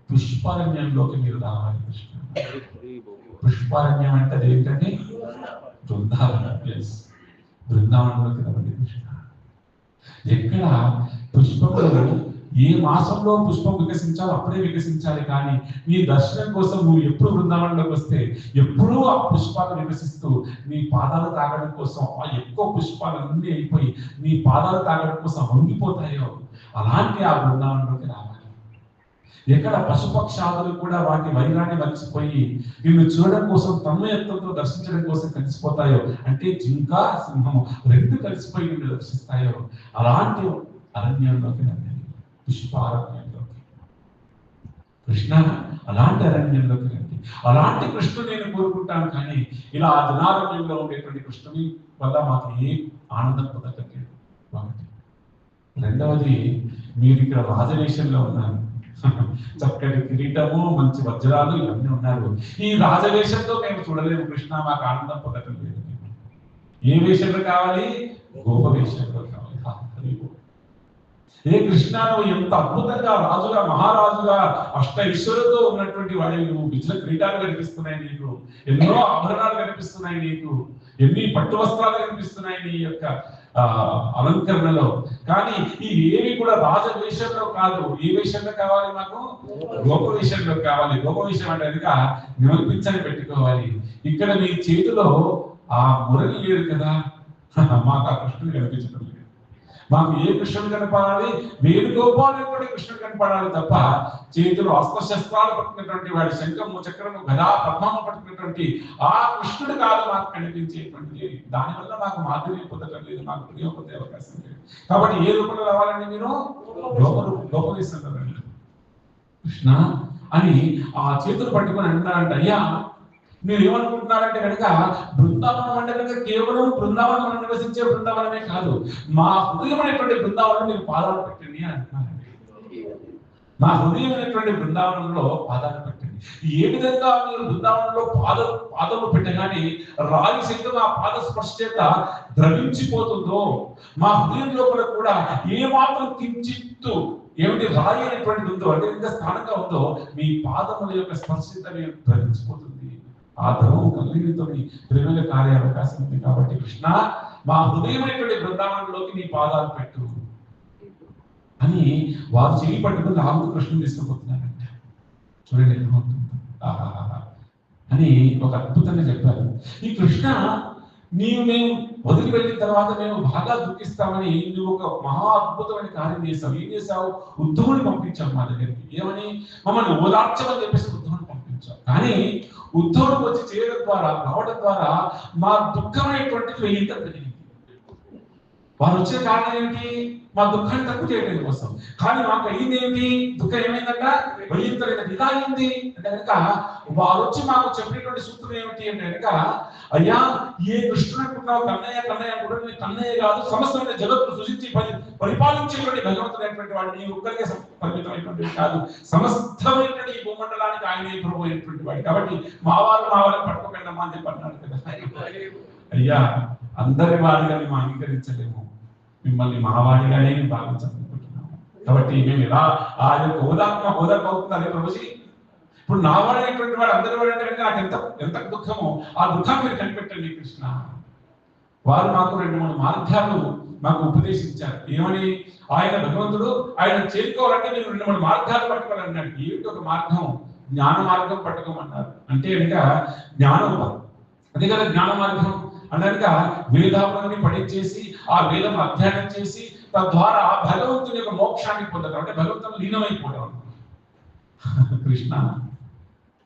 పుష్పారణ్యంలోకి మీరు రావాలి కృష్ణ. పుష్పారణ్యం అంటే ఏంటంటే బృందావనం. బృందావనంలోకి రావాలి కృష్ణ. ఎక్కడ పుష్పములు ఏ మాసంలో పుష్పం వికసించాలో అప్పుడే వికసించాలి. కానీ నీ దర్శనం కోసం నువ్వు ఎప్పుడు బృందావనంలోకి వస్తే ఎప్పుడూ ఆ పుష్పాలు వికసిస్తూ నీ పాదాలు తాగడం కోసం, ఆ ఎక్కువ పుష్పాలు అన్నీ అయిపోయి నీ పాదాలు తాగడం కోసం వంగిపోతాయో అలాంటి ఆ బృందావనంలోకి రావాలి. ఎక్కడ పశుపక్షాదులు కూడా వాటి వైరాన్ని మర్చిపోయి నిన్ను చూడడం కోసం, తన్మయత్వంతో దర్శించడం కోసం కలిసిపోతాయో, అంటే జింక సింహము రెండు కలిసిపోయి నిన్ను దర్శిస్తాయో అలాంటి అరణ్యంలోకి రండి, పుష్పారణ్యంలోకి. కృష్ణ, అలాంటి అరణ్యంలోకి రండి. అలాంటి కృష్ణుడు నేను కోరుకుంటాను. కానీ ఇలా ఆ జనారణ్యంలో ఉండేటువంటి కృష్ణుని వల్ల మాకు ఏ ఆనందం పొందట్లేదు. రెండవది, మీరు ఇక్కడ రాజవేషంలో ఉన్నారు, చక్కటి కిరీటము, మంచి వజ్రాలు ఇవన్నీ ఉన్నారు. ఈ రాజవేషంతో మేము చూడలేము కృష్ణ, మాకు ఆనందం పొందటం లేదు. ఏ వేషంలో కావాలి? గోప వేషంలో కావాలి. ఏ కృష్ణ, నువ్వు ఎంత అద్భుతంగా రాజుగా, మహారాజుగా, అష్ట ఈశ్వరులతో ఉన్నటువంటి వాడివి. నువ్వు విజయ క్రీడాలు కనిపిస్తున్నాయి నీకు, ఎన్నో ఆభరణాలు కనిపిస్తున్నాయి నీకు, ఎన్ని పట్టు వస్త్రాలు కనిపిస్తున్నాయి నీ యొక్క అలంకరణలో. కానీ ఈ ఏవి కూడా రాజవేషంలో కాదు. ఏ వేషంలో కావాలి? మాకు గోప వేషంలో కావాలి. గోప వేషం అంటే కనుక నిమర్పించని పెట్టుకోవాలి. ఇక్కడ మీ చేతిలో ఆ మురళి లేదు కదా, మాకు ఆ కృష్ణుడు కనిపించడం లేదు. మాకు ఏ కృష్ణుడు కనపడాలి? వేణుగోపాలటువంటి కృష్ణుడు కనపడాలి తప్ప చేతులు అస్త్రశస్త్రాలు పట్టుకున్నటువంటి వాడి, శంఖము చక్రము గదా పద్మము పట్టుకున్నటువంటి ఆ కృష్ణుడు కాదు మాకు కనిపించేటువంటి. దానివల్ల మాకు మాధుర్యం పొందటం లేదు, మాకు ప్రియం పొందే అవకాశం లేదు. కాబట్టి ఏ రూపంలో రావాలండి? మీరు లోపవేశంలో రండి కృష్ణ అని ఆ చేతులు పట్టుకొని అంటారంట. అయ్యా, మీరు ఏమనుకుంటున్నారంటే కనుక బృందావనం అంటే కనుక కేవలం బృందావనం మనం నివసించే బృందావనమే కాదు, మా హృదయం అనేటువంటి బృందావనం మీరు పాదాలు పెట్టండి అని అంటున్నారండి. మా హృదయం అనేటువంటి బృందావనంలో పాదాలు పెట్టండి. ఏ విధంగా మీరు బృందావనంలో పాదములు పెట్టగానే రాయి శక్తి ఆ పాద స్పర్శ చేత ద్రవించిపోతుందో, మా హృదయం లోపల కూడా ఏ మాత్రం కించిత్తు ఏమిటి రాయి అనేటువంటిది ఉందో, అంటే ఎంత స్థానంగా ఉందో, మీ పాదముల యొక్క స్పర్శ ద్రవించిపోతుంది. ఆ ద్రవం కలిగితో ప్రేమగా కారే అవకాశం ఉంది. కాబట్టి కృష్ణ, మా హృదయమైనటువంటి బృందావనంలోకి నీ పాదాలు పెట్టు అని వారు చెయ్యి పట్టుకుని రాముడు కృష్ణుని తీసుకుపోతున్నారంట. చూడండి అని ఒక అద్భుతంగా చెప్పారు. ఈ కృష్ణ, మేము వదిలి వెళ్ళిన తర్వాత మేము బాగా దుఃఖిస్తామని నువ్వు ఒక మహా అద్భుతమైన కార్యం చేసావు. ఏం చేసావు? ఉద్ధవుని పంపించావు మా దగ్గరికి. ఏమని? మమ్మల్ని ఓదార్చమని చెప్పేసి ఉద్ధవుని పంపించావు. కానీ ఉద్ధవుడికి వచ్చి చేయడం ద్వారా, రావడం ద్వారా మా దుఃఖమైనటువంటిది వెయ్యింత పెరిగింది. వారు వచ్చే కారణం ఏమిటి? మా దుఃఖాన్ని తక్కువ చేయడం కోసం. కానీ మాకు అయింది ఏంటి? దుఃఖం ఏమైందంట? వెయ్యింతలేదు. ఇలా అయింది అంటే కనుక వారు వచ్చి మాకు చెప్పినటువంటి సూత్రం ఏమిటి అంటే కనుక, అయ్యా, ఏ కృష్ణుడు అనుకుంటున్నావు? కన్నయ్య కూడా కన్నయ్య కాదు, సమస్తమైన జగత్తును సృష్టించి పరిపాలించేటువంటి భగవంతుడు అనేటువంటి వాడు నీ ఒక్కరికే పరిమితమైనటువంటి కాదు, సమస్తమైనటువంటి ఈ భూమండలానికి ఆయనే ప్రభు అయినటువంటి వాడు. కాబట్టి మా వారిని పట్టుకోకండమ్మా అని చెప్పి అన్నాడు కదా. అయ్యా అందరి వాడిగా మేము అంగీకరించలేము, మిమ్మల్ని మావాడిగానే మేము భావించాలనుకుంటున్నాము. కాబట్టి మేము ఎలా ఆ యొక్క హోదా అవుతుంది ప్రభుజీ. ఇప్పుడు నా వాడైనటువంటి వాడు అందరి వాడు అంటే నాకు ఎంత దుఃఖమో ఆ దుఃఖాన్ని మీరు కనిపెట్టండి కృష్ణ. వారు మాకు 2-3 మార్గాలు మాకు ఉపదేశించారు. ఏమని? ఆయన భగవంతుడు ఆయన చేరుకోవాలంటే మీరు 2-3 మార్గాలు పట్టుకోవాలన్నాడు. ఏమిటి ఒక మార్గం? జ్ఞాన మార్గం పట్టుకోమన్నారు. అంటే కనుక జ్ఞానం, అదే కదా జ్ఞాన మార్గం అనగా వేదాలని పఠించేసి ఆ వేదం అధ్యయనం చేసి తద్వారా భగవంతుని యొక్క మోక్షాన్ని పొందడం, అంటే భగవంతుని లీనమైపోవడం. కృష్ణ,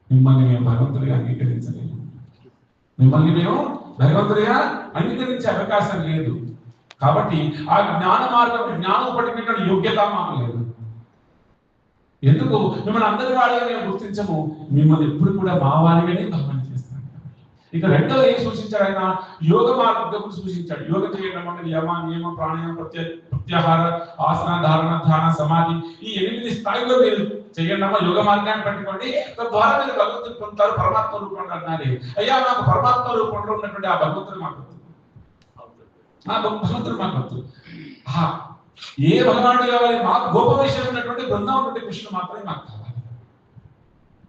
మిమ్మల్ని మేము భగవంతుడిగా అంగీకరించలేము, మిమ్మల్ని మేము భగవంతుడిగా అంగీకరించే అవకాశం లేదు. కాబట్టి ఆ జ్ఞాన మార్గం, జ్ఞానం పట్టినటువంటి యోగ్యత మాకు లేదు. ఎందుకు? మిమ్మల్ని అందరి వాడిగా మేము గుర్తించము, మిమ్మల్ని ఎప్పుడు కూడా మా వారిగానే భావన చేస్తాం. ఇక రెండవ ఏం సూచించాడు ఆయన? యోగ మార్గం సూచించాడు. యోగ చేయడం అంటే యమ, నియమ, ప్రాణాయామ, ప్రత్యాహార, ఆసన, ధారణ, ధ్యాన, సమాధి, ఈ 8 స్థాయిలో మీరు చేయండి. యోగ మార్గాన్ని పట్టుకోండి, తద్వారా మీరు భగవంతుని పొందుతారు, పరమాత్మ రూపంలో అన్నారు. అయ్యా నాకు పరమాత్మ రూపంలో ఉన్నటువంటి ఆ భగవంతుడు మాకు భగవంతుడు మాకు వద్దు. ఏ భగవానుడు కావాలి? మాకు గొప్ప విషయం ఉన్నటువంటి బృందావనం నుండి కృష్ణుడు మాత్రమే మాకు కావాలి.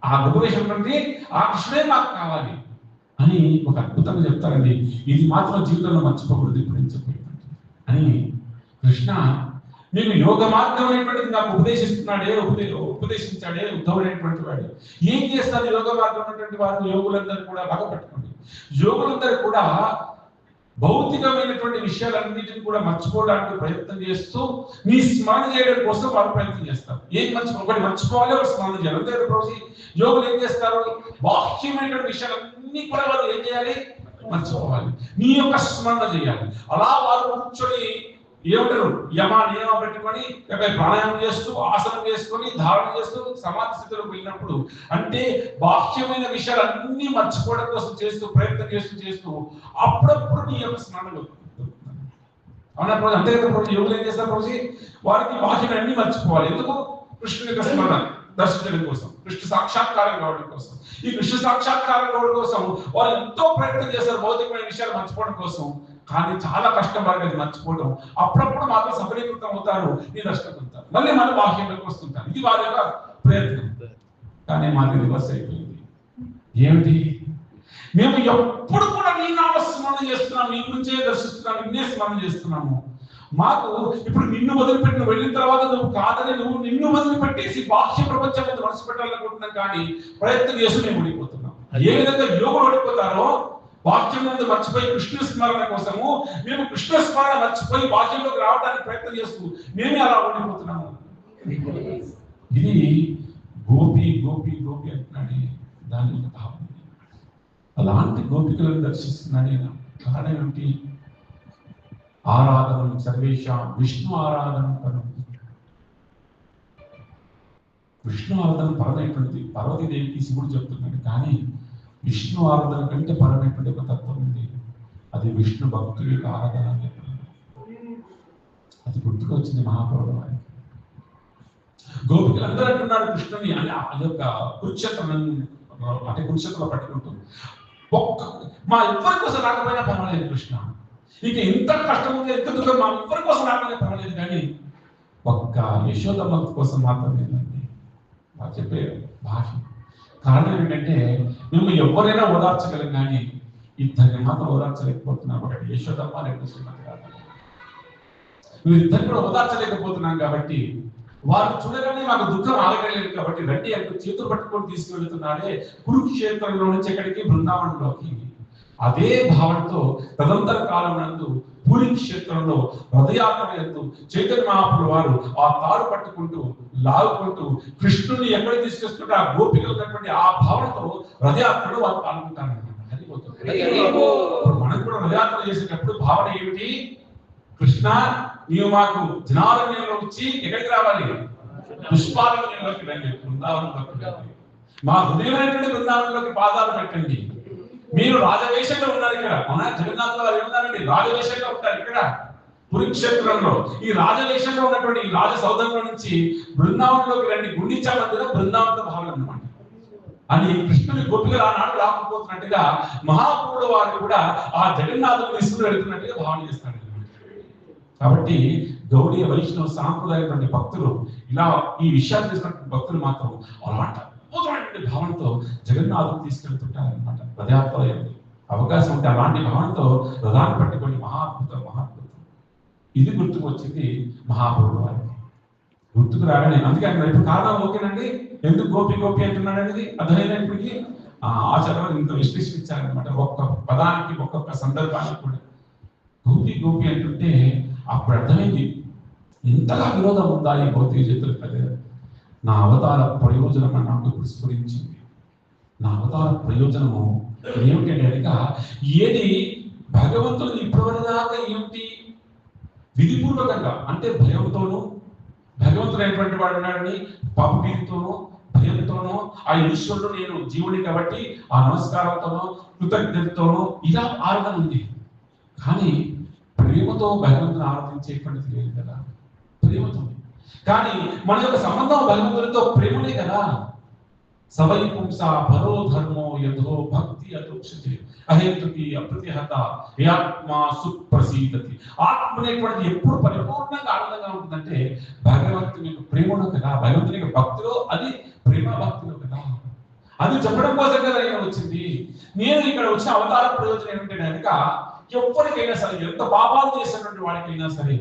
ఆ గొప్ప విషయం నుండి ఆ కృష్ణుడే మాకు కావాలి అని ఒక అద్భుతంగా చెప్తారండి. ఇది మాత్రం జీవితంలో మర్చిపోకూడదు ఇప్పుడు నేను చెప్పేటువంటి అని. కృష్ణ మేము యోగ మార్గం అనేటువంటిది నాకు ఉపదేశించాడే ఉద్ధవుడైనటువంటి వాడు. ఏం చేస్తారు యోగ మార్గం అనేటువంటి వారు? యోగులందరూ కూడా బాగా పట్టుకోండి. యోగులందరూ కూడా భౌతికమైనటువంటి విషయాలన్నిటిని కూడా మర్చిపోవడానికి ప్రయత్నం చేస్తూ నీ స్మరణ చేయడం కోసం వారు ప్రయత్నం చేస్తారు. ఏం ఒకటి మర్చిపోవాలి, ఒక స్మరణ చేయాలి. అంతే రోజు యోగులు ఏం చేస్తారు? బాహ్యమైనటువంటి విషయాలన్నీ కూడా వారు ఏం చేయాలి? మర్చిపోవాలి, నీ యొక్క స్మరణ చేయాలి. అలా వారు కూర్చొని ఏమంటారు? యమ, నియమ పెట్టుకొని ప్రాణాయామం చేస్తూ, ఆసనం చేసుకొని, ధారణ చేస్తూ సమాధి స్థితిలోకి వెళ్ళినప్పుడు, అంటే బాహ్యమైన విషయాలన్నీ మర్చిపోవడం కోసం చేస్తూ ప్రయత్నం చేస్తూ అప్పుడప్పుడు నీ యొక్క స్మరణ అవునా ప్రభు? అంతే కదా ప్రభు. యోగులు ఏం చేస్తారు ప్రభు? వారికి బాహ్యం అన్ని మర్చిపోవాలి. ఎందుకు? కృష్ణుని యొక్క స్మరణ దర్శించడం కోసం, కృష్ణ సాక్షాత్కారం కావడం కోసం. ఈ కృష్ణ సాక్షాత్కారం కావడం కోసం వారు ఎంతో ప్రయత్నం చేస్తారు భౌతికమైన విషయాలు మర్చిపోవడం కోసం. కానీ చాలా కష్టం వారికి అది మర్చిపోవడం. అప్పుడప్పుడు మాత్రం సఫలీకృతం అవుతారు, నీ నష్టం పొందుతారు, మళ్ళీ బాహ్యంలోకి వస్తుంటారు. ఇది వారి యొక్క ప్రయత్నం. కానీ మాది రివర్స్ అయిపోయింది. ఏమిటి? మేము ఎప్పుడు కూడా నీ నామస్మరణ చేస్తున్నాం, నీ గురించే దర్శిస్తున్నాం, నిన్నే స్మరణ చేస్తున్నాము. మాకు ఇప్పుడు నిన్ను వదిలిపెట్టి వెళ్ళిన తర్వాత నువ్వు కాదని నువ్వు నిన్ను వదిలిపెట్టేసి బాహ్య ప్రపంచం మీద మనసు పెట్టాలనుకుంటున్నాం, కానీ ప్రయత్నం చేసి మేము ఓడిపోతున్నాం. ఏ విధంగా యోగులు ఓడిపోతారో బాహ్యం నుండి మర్చిపోయి కృష్ణ స్మరణ కోసము, మేము కృష్ణ స్మరణ మర్చిపోయి బాహ్యంలోకి రావడానికి ప్రయత్నం చేస్తూ మేమే అలా ఓడిపోతున్నాము. ఇది గోపి గోపి గోపి అంటున్నాడు. దాని యొక్క భావం అలాంటి గోపికలను దర్శిస్తున్నాడు. కారణం ఏమిటి? ఆరాధన సర్వేషాం విష్ణు ఆరాధన పరం. విష్ణు ఆరాధన పరమైనటువంటిది. పార్వతీదేవికి శివుడు చెప్తున్నాడు, కానీ విష్ణు ఆరాధన కంటే పరమైనటువంటి ఒక తత్వం ఉంది. అది విష్ణు భక్తుల యొక్క ఆరాధన. అది గుర్తుకు వచ్చింది మహాప్రభుడు వారికి. గోపికలు అందరూ అంటున్నారు కృష్ణుని అని ఆ యొక్క కురుక్షేత్రంలో పట్టుకుంటుంది. మా ఇద్దరి కోసం రాకపోయినా పర్వాలేదు కృష్ణ, ఇక ఎంత కష్టం ఉంది, ఎంత దుఃఖం, మా ఇద్దరి కోసం రాకపోయినా పర్వాలేదు, కానీ ఒక్క యశోదమ్మ కోసం మాత్రమే వాళ్ళు చెప్పే భాష. కారణం ఏంటంటే మేము ఎవరైనా ఓదార్చగలం, కానీ ఇద్దరిని మాత్రం ఓదార్చలేకపోతున్నాం. ఒకటి యశోదమ్మ, రెండు శ్రీమతి రాధ. మేము ఇద్దరు కూడా ఓదార్చలేకపోతున్నాం కాబట్టి వారు చూడగానే మాకు దుఃఖం ఆగలేదు. కాబట్టి రండి అంటూ చేతులు పట్టుకొని తీసుకువెళ్తున్నారే కురుక్షేత్రంలో నుంచి ఎక్కడికి? బృందావనంలోకి. అదే భావనతో తదంతర కాలం నందు పూరి క్షేత్రంలో రథయాత్ర ఎందు చైతన్య మహాప్రభు వారు ఆ తాడు పట్టుకుంటూ లాగుకుంటూ కృష్ణుని ఎక్కడికి తీసుకొస్తుంటే ఆ గోపికలు ఉన్నటువంటి ఆ భావనతో రథయాత్రలో వారు పాల్గొంటారన్నమాట. మనం కూడా రథయాత్ర చేసేటప్పుడు భావన ఏమిటి? కృష్ణ, నీవు మాకు జనారణ్యంలో వచ్చి ఎక్కడికి రావాలి? పుష్పారణ్యంలోకి రండి, బృందావనంలోకి రండి, మా హృదయమైనటువంటి బృందావనంలోకి పాదాలు పెట్టండి. మీరు రాజవేషంలో ఉన్నారు ఇక్కడ. మన జగన్నాథ్ గారు ఏమన్నారండి? రాజవేషంలో ఉంటారు ఇక్కడ కురుక్షేత్రంలో. ఈ రాజవేషంలో ఉన్నటువంటి ఈ రాజ సౌధంలో నుంచి బృందావనంలోకి రండి. గుండిచా మందిరం బృందావనంతో భావన అన్నమాట. అని కృష్ణుని గోపికలు ఆనాడు రాకపోతున్నట్టుగా మహాప్రభుడు వారిని కూడా ఆ జగన్నాథుని తీసుకుని వెళ్తున్నట్టుగా భావన చేస్తాడు. కాబట్టి గౌడీయ వైష్ణవ సాంప్రదాయటువంటి భక్తులు ఇలా ఈ విషయాలు తీసుకున్న భక్తులు మాత్రం అలాంటి అద్భుతమైనటువంటి భావనతో జగన్నాథుని తీసుకెళ్తుంటారనమాట. రథయాత్ర అవకాశం ఉంటే అలాంటి భావనతో రథాన్ని పట్టుకొని మహాద్భుతం. ఇది గుర్తుకు వచ్చింది మహాప్రభుడు వారికి. గుర్తుకు రాగానే అందుకే అక్కడ ఇప్పుడు కారణం ఓకేనండి, ఎందుకు గోపి గోపి అంటున్నాడు అనేది అర్థమైనప్పటికీ ఆచార్యులు ఇంత విశ్లేషించారనమాట. ఒక్క పదానికి ఒక్కొక్క సందర్భానికి కూడా గోపి గోపి అంటుంటే అప్పుడు అర్థమైంది ఇంతగా విరోధం ఉందా ఈ భౌతిక జతులు కదా. నా అవతార ప్రయోజనం నాకు ఇప్పుడు స్ఫురించింది. నా అవతార ప్రయోజనము ఏమిటి అనగా ఏది భగవంతుడు ఇప్పటివరదాకా ఏమిటి విధిపూర్వకంగా అంటే భయంతోనూ భగవంతుడు అయినటువంటి వాడు ఉన్నాడని పంపితోనూ భయంతోనూ ఆ ఈశ్వరుడు నేను జీవుని కాబట్టి ఆ నమస్కారంతోనూ కృతజ్ఞతతోనూ ఇలా ఆరాధన ఉంది. కానీ ప్రేమతో భగవంతుని ఆరాధించేటువంటిది లేదు కదా, ప్రేమతో. కానీ మన యొక్క సంబంధం భగవంతునితో ప్రేమనే కదా. సవై పుంస పరో ధర్మో యథో భక్తి అతోక్షతే అహేతుకి అప్రతిహత ఆత్మ సుప్రసీదతి. ఆత్మ అనేటువంటిది ఎప్పుడు పరిపూర్ణంగా ఆనందంగా ఉంటుందంటే భగవంతుని యొక్క ప్రేమలో కదా, భగవంతుని యొక్క భక్తిలో, అది ప్రేమ భక్తిలో కదా. అది చెప్పడం కోసం కదా నేను వచ్చింది. నేను ఇక్కడ వచ్చిన అవతార ప్రయోజనం ఏమిటంటే కనుక ఎవరికైనా సరే, ఎంత పాపాలు చేసినటువంటి వాడికైనా సరే,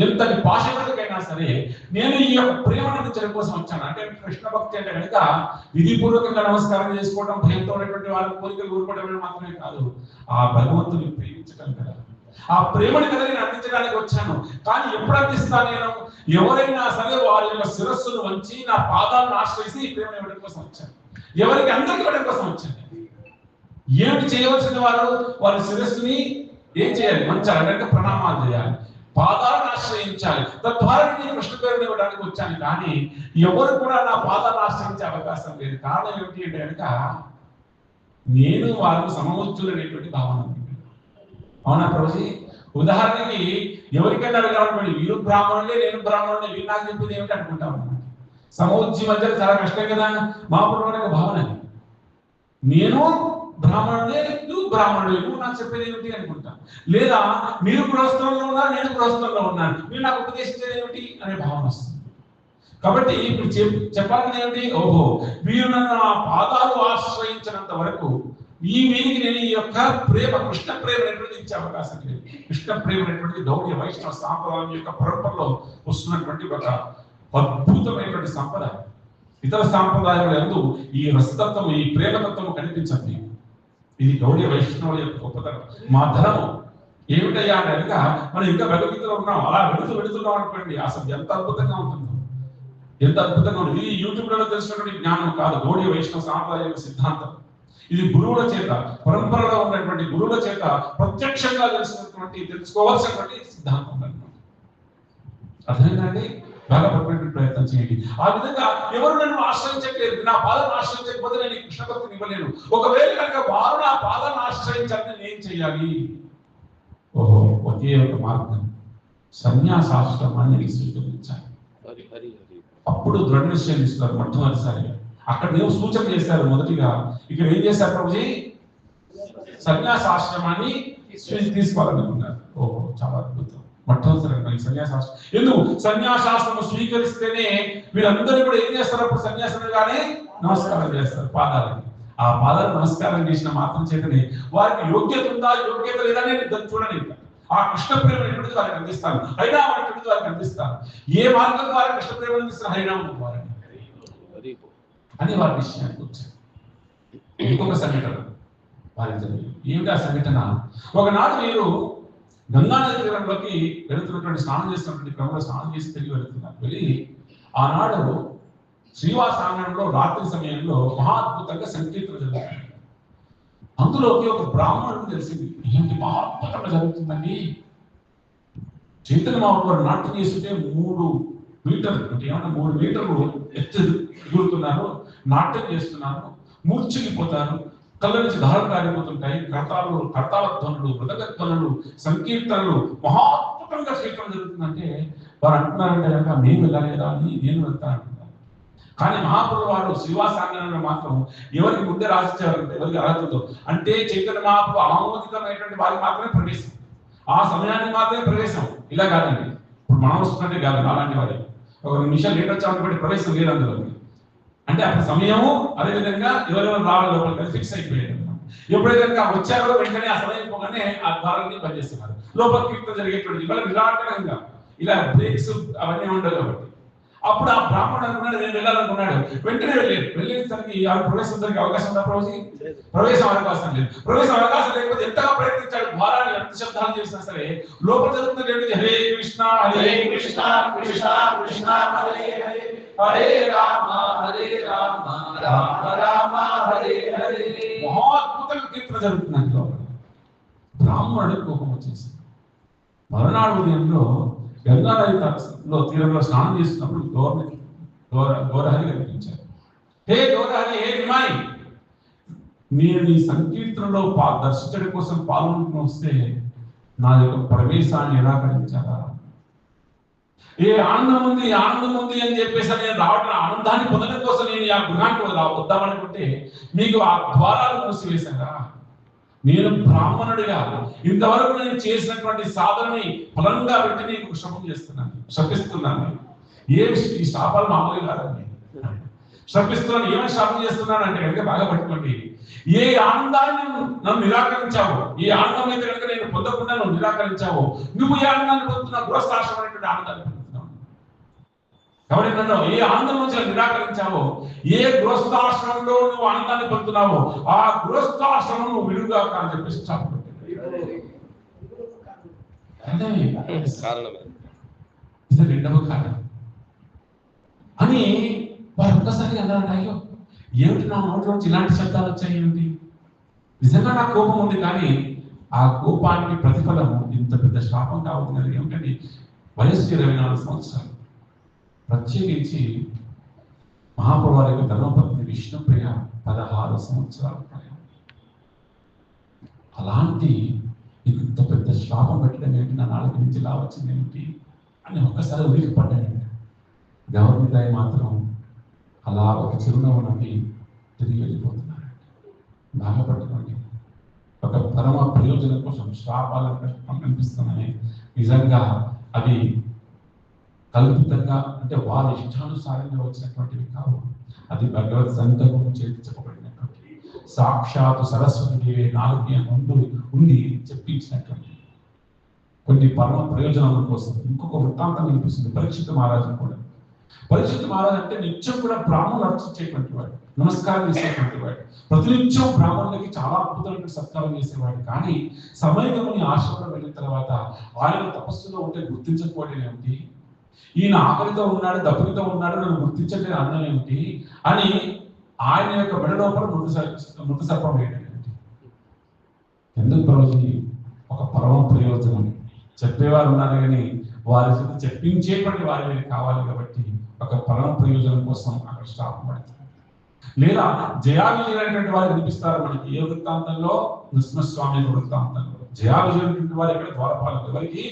ఎంతటి భాషకుడికైనా సరే నేను ఈ యొక్క ప్రేమను అందించడం కోసం వచ్చాను. అంటే కృష్ణ భక్తి అంటే కనుక విధిపూర్వకంగా నమస్కారం చేసుకోవడం, భయంతో ఉన్నటువంటి వాళ్ళ కోరికలు ఊరుకోవడం మాత్రమే కాదు, ఆ భగవంతుని ప్రేమించడం కదా. ఆ ప్రేమని కదా నేను అందించడానికి వచ్చాను. కానీ ఎప్పుడు అందిస్తాను నేను? ఎవరైనా సరే వారి యొక్క శిరస్సును వంచి నా పాదాలను ఆశ్రయిస్తే ఈ ప్రేమ ఇవ్వడం కోసం వచ్చాను. ఎవరికి అందరికి ఇవ్వడం కోసం వచ్చాను. ఏమిటి చేయవలసిన వారు? వారి శిరస్సుని ఏం చేయాలి? మంచాలి, అంటే ప్రణామాలు చేయాలి, పాదాలను ఆశ్రయించాలి. తద్వారా నేను కృష్ణ పేరుని ఇవ్వడానికి వచ్చాను. కానీ ఎవరు కూడా నా పాదాలను ఆశ్రయించే అవకాశం లేదు. కారణం ఏమిటి అంటే కనుక నేను వారికి సమవచ్చులు అనేటువంటి భావన ఉంది. అవునా ప్రభుజీ? ఉదాహరణకి ఎవరికైనా అడగాలనుకోండి, వీరు బ్రాహ్మణులే నేను బ్రాహ్మణులే, వీరు నాకు చెప్పింది ఏమిటి అనుకుంటాం. సమవుజ్జి మధ్యలో చాలా కష్టం కదా. మా పుట్టిన భావన నేను బ్రాహ్మణుడే, నువ్వు బ్రాహ్మణుడే, నువ్వు నాకు చెప్పేది ఏమిటి అనుకుంటాను. లేదా మీరు గృహస్థంలో ఉన్నారు, నేను గృహస్థంలో ఉన్నాను, మీరు నాకు ఉపదేశించేది ఏమిటి అనే భావన వస్తుంది. కాబట్టి ఇప్పుడు చెప్పాల్సింది ఏమిటి? ఓహో, వీరు నన్ను ఆ పాదాలు ఆశ్రయించినంత వరకు ఈ వీరికి నేను ఈ యొక్క ప్రేమ, కృష్ణ ప్రేమ అనేటువంటి ఇచ్చే అవకాశం లేదు. కృష్ణ ప్రేమ అనేటువంటి గౌడీయ వైష్ణవ సాంప్రదాయం యొక్క పరంపరలో వస్తున్నటువంటి ఒక అద్భుతమైనటువంటి సంప్రదాయం. ఇతర సాంప్రదాయాల యందు ఈ రసతత్వం, ఈ ప్రేమతత్వం కనిపించండి. ఇది గౌడీయ వైష్ణవుల యొక్క గొప్పతనం. మా ధనము ఏమిటయ్యా అంటే కనుక మనం ఇంకా భగవద్గీతలో ఉన్నాం. అలా వెళుతున్నాం అనుకోండి, అసలు ఎంత అద్భుతంగా ఉంటుందో, ఎంత అద్భుతంగా ఉంటుంది. ఇది యూట్యూబ్లలో తెలిసినటువంటి జ్ఞానం కాదు, గౌడీయ వైష్ణవ సాంప్రదాయ యొక్క సిద్ధాంతం. ఇది గురువుల చేత, పరంపరలో ఉన్నటువంటి గురువుల చేత ప్రత్యక్షంగా తెలుసుకోవాల్సినటువంటి సిద్ధాంతం అన్నమాట. అర్థమైందండి? బాగా పట్టుకునే ప్రయత్నం చేయండి. ఆ విధంగా ఎవరు నన్ను ఆశ్రయించట్లేదు, నా పాదాన్ని ఆశ్రయించకపోతే నేను కృష్ణ భక్తిని ఇవ్వలేను. ఒకవేళ కనుక వారు నా పాదాన్ని ఆశ్రయించాలని నేను ఏం చేయాలి? ఓహో, ఒకే ఒక మార్గం, సన్యాసాశ్రమాన్ని స్వీకరించాలి. అప్పుడు దృఢ నిశ్చయం ఇస్తారు మొట్టమొదటిసారిగా. అక్కడ నేను సూచన చేశారు మొదటిగా. ఇక్కడ ఏం చేశారు ప్రభుజీ? సన్యాసాశ్రమాన్ని తీసుకోవాలనుకున్నారు. ఓహో, చాలా అద్భుతం. మొట్టమొదటిసారిగా సన్యాసాశ్రమం. ఎందుకు? సన్యాసాశ్రమం స్వీకరిస్తేనే వీళ్ళందరూ కూడా ఏం చేస్తారు? అప్పుడు సన్యాసంగానే నమస్కారం చేస్తారు పాదాలకి. ఆ పాదాలు నమస్కారం చేసిన మాత్రం చేతనే వారికి యోగ్యత ఉందా, యోగ్యత లేదా నేను చూడండి. ఆ కృష్ణ ప్రేమ ఎటువంటి వారికి అందిస్తాను, హరినామం ఎటువంటి వారికి అందిస్తాను. ఏ మార్గం ద్వారా కృష్ణ ప్రేమ అందిస్తాను? హరినామం ద్వారా అని వారి విషయానికి వచ్చారు. ఇంకొక సంఘటన వారికి జరిగింది. ఏమిటి ఆ సంఘటన? ఒకనాడు మీరు గంగానది తీరంలోకి వెళుతున్నటువంటి, స్నానం చేస్తున్నటువంటి క్రమంలో స్నానం చేసి తిరిగి వెళుతున్నారు. వెళ్ళి ఆనాడు శ్రీవాస ఆంగణంలో రాత్రి సమయంలో మహాద్భుతంగా సంకీర్తన జరుగుతుంది. అందులోకి ఒక బ్రాహ్మణుడు తెలిసింది. ఏంటి మహాద్భుతంగా జరుగుతుందండి? చైతన్య మహాప్రభువు నాట్యం చేస్తుంటే 3 మీటర్లు, అంటే ఏమన్నా 3 మీటర్లు ఎత్తు ఎగురుతున్నారు, నాట్యం చేస్తున్నారు, మూర్ఛిల్లిపోతారు, కళ్ళ నుంచి ధారలు కారిపోతుంటాయి, కర్తాల ధ్వనులు, మృదక ధ్వనులు, సంకీర్తనలు, మహాద్భుతంగా కీర్తన జరుగుతుందంటే వారు అంటున్నారంటే కనుక మేము వెళ్ళలేదా అని నేను వెళ్తాను అంటున్నారు. కానీ మహాప్రభు వారు శ్రీవాసాంగనంలో మాత్రం ఎవరికి ముందే రాసిచ్చేవారంటే ఎవరికి అర్హతతో అంటే చైతన్య మహాప్రభు ఆమోదితమైనటువంటి వారికి మాత్రమే ప్రవేశం, ఆ సమయానికి మాత్రమే ప్రవేశం. ఇలా కాదండి, ఇప్పుడు మనం వస్తున్నట్టే కాదు, అలాంటి వారి ఒక 2 నిమిషాలు లేట్ వచ్చామని ప్రవేశం లేదు అందులో. అంటే అప్పుడు సమయము అదేవిధంగా ఎవరెవరు రావాలి లోపలికి ఫిక్స్ అయిపోయాడు అనమాట. ఎప్పుడైతే వచ్చారో వెంటనే ఆ సమయం పోగానే ఆ ద్వారాన్ని పనిచేస్తున్నారు. లోపల కీర్తన జరిగేటువంటి ఇవాళ విరాటంగా ఇలా బ్రేక్స్ అవన్నీ ఉండవు కాబట్టి అప్పుడు ఆ బ్రాహ్మణుడు అనుకున్నాడు నేను వెళ్ళాలనుకున్నాడు, వెంటనే వెళ్ళేసరికి ఆ ప్రవేశం జరిగే అవకాశం ఉందా ప్రభుజీ? ప్రవేశం అవకాశం లేదు. ప్రవేశం అవకాశం లేకపోతే ఎంతగా ప్రయత్నించాడు, ద్వారాన్ని ఎంత శబ్దాలు చేసినా సరే లోపల జరుగుతుంది ఏంటి? హరే కృష్ణ హరే కృష్ణ కృష్ణ కృష్ణ హరే హరే హరే రామ రామ రామ హరే హరే. మహాద్భుతంగా కీర్తన జరుగుతుంది లోపల. బ్రాహ్మణుడికి కోపం వచ్చేసింది. మరునాడు ఉదయంలో గంగా నదిలో తీరంలో స్నానం చేస్తున్నప్పుడు గోరహరి కనిపించారు. హే గోరహరి, హే నిమాయి, నేను ఈ సంకీర్తనలో దర్శించడం కోసం పాల్గొని వస్తే నా యొక్క ప్రవేశాన్ని నిరాకరించారా? ఏ ఆనందం ఉంది అని చెప్పేసి నేను రావడం, ఆనందాన్ని పొందడం కోసం నేను ఆ గృహానికి వద్దామనుకుంటే మీకు ఆ ద్వారాలు మూసివేశారా? నేను బ్రాహ్మణుడిగా ఇంతవరకు నేను చేసినటువంటి సాధనని ఫలంగా పెట్టి నీకు శపిస్తున్నాను. ఈ శాపాలు మామూలు కాదండి. శపిస్తున్నాను, ఏమైనా శాపం చేస్తున్నాను అంటే కనుక బాగా పట్టుకోండి. ఏ ఆనందాన్ని నన్ను నిరాకరించావో, ఏ ఆనందం అయితే కనుక నేను పొందకుండా నువ్వు నిరాకరించావో, నువ్వు ఏ ఆనందాన్ని పొందుతున్నావు? గృహస్థాశ్రమం అనేటువంటి ఆనందాన్ని పొందుతున్నావు. కాబట్టి నన్ను ఏ ఆనందం నుంచి నిరాకరించావో, ఏ గృహస్థాశ్రమంలో నువ్వు ఆనందాన్ని పొందుతున్నావో ఆ గృహస్థాశ్రమం నువ్వు విడుగా అని చెప్పేసి చెప్పాడు. ఇది రెండవ కారణం అని వారు ఒక్కసారి అన్నారు, అయ్యో ఏమిటి నా నోట్లోంచి ఇలాంటి శబ్దాలు వచ్చాయేంటి? నిజంగా నా కోపం ఉంది, కానీ ఆ కోపానికి ప్రతిఫలము ఇంత పెద్ద శాపం కావుతున్నది. ఏమిటంటే వయస్సు 24 సంవత్సరాలు. ప్రత్యేకించి మహాప్రభు వారి యొక్క ధర్మపత్ని విష్ణుప్రియ 16 సంవత్సరాల ప్రాయం. అలాంటి ఇంత పెద్ద శాపం పెట్టడం ఏంటి, నా నాలుగు నుంచి ఇలా వచ్చింది ఏమిటి అని ఒక్కసారి ఉలికి పడ్డాడు. గవర్నమెంట్ మాత్రం అలా ఒక చిరునవ్వు నవ్వి తిరిగి వెళ్ళిపోతున్నారు. బాగా పట్టుకోండి, ఒక పరమ ప్రయోజనం కోసం శాపాలను కనిపిస్తున్నాయి. నిజంగా అవి కల్పితంగా అంటే వారి ఇష్టానుసారంగా వచ్చినటువంటివి కావు. అది భగవత్ సంకల్పం చేతి చెప్పబడినటువంటి సాక్షాత్ సరస్వతి దేవి నాలుగు ముందు ఉండి చెప్పించినటువంటి కొన్ని పరమ ప్రయోజనాల కోసం. ఇంకొక వృత్తాంతం వినిపిస్తుంది పరీక్షిత మహారాజు కూడా. పరీక్షిత మహారాజు అంటే నిత్యం కూడా బ్రాహ్మణులు అర్చించేటువంటి వాడు, నమస్కారం చేసేటువంటి వాడు, ప్రతినిత్యం బ్రాహ్మణులకి చాలా అద్భుతమైన సత్కారం చేసేవాడు. కానీ సమయగమని ఆశ్రమం వెళ్ళిన తర్వాత ఆయన తపస్సులో ఉంటే గుర్తించకపోవడం ఏమిటి, ఈయన ఆకలితో ఉన్నాడు, దప్పులతో ఉన్నాడు, నన్ను గుర్తించట్లేదు అన్నం ఏమిటి అని ఆయన యొక్క మెడ లోపల మృత సర్పం వేయడం ఏమిటి? ఎందుకు ప్రభుజీ? ఒక పరమ ప్రయోజనం. చెప్పేవారు ఉన్నారు కానీ వారి చేత చెప్పించేటువంటి వారి కావాలి కాబట్టి ఒక పరమ ప్రయోజనం కోసం అక్కడ స్టాప్ పడుతుంది. లేదా జయావిజయులైనటువంటి వారు కనిపిస్తారు మనకి. ఏ వృత్తాంతంలో? నృసింహస్వామి వృత్తాంతంలో జయావిజయులైనటువంటి వారు ఇక్కడ ద్వారపాలకు ఎవరికి?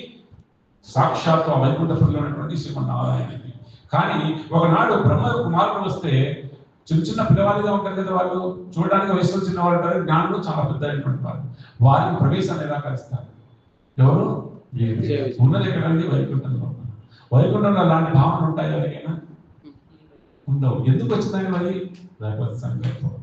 సాక్షాత్తు వైకుంఠపురిలో ఉన్నటువంటి శ్రీమన్నారాయణకి. కానీ ఒకనాడు బ్రహ్మ కుమారుడు వస్తే చిన్న పిల్లవాడిగా ఉంటారు కదా వాళ్ళు, చూడడానికి వయసులో చిన్నవాళ్ళు ఉంటారు, జ్ఞానంలో చాలా పెద్ద అయినటువంటి వారు. వారికి ప్రవేశాన్ని నిరాకరిస్తారు. ఎవరు? ఉన్నది ఎక్కడండి? వైకుంఠంలో. వైకుంఠంలో అలాంటి భావనలు ఉంటాయి ఎవరికైనా? ఉండవు. ఎందుకు వచ్చిందని మరి? భగవత్ సంకల్పం.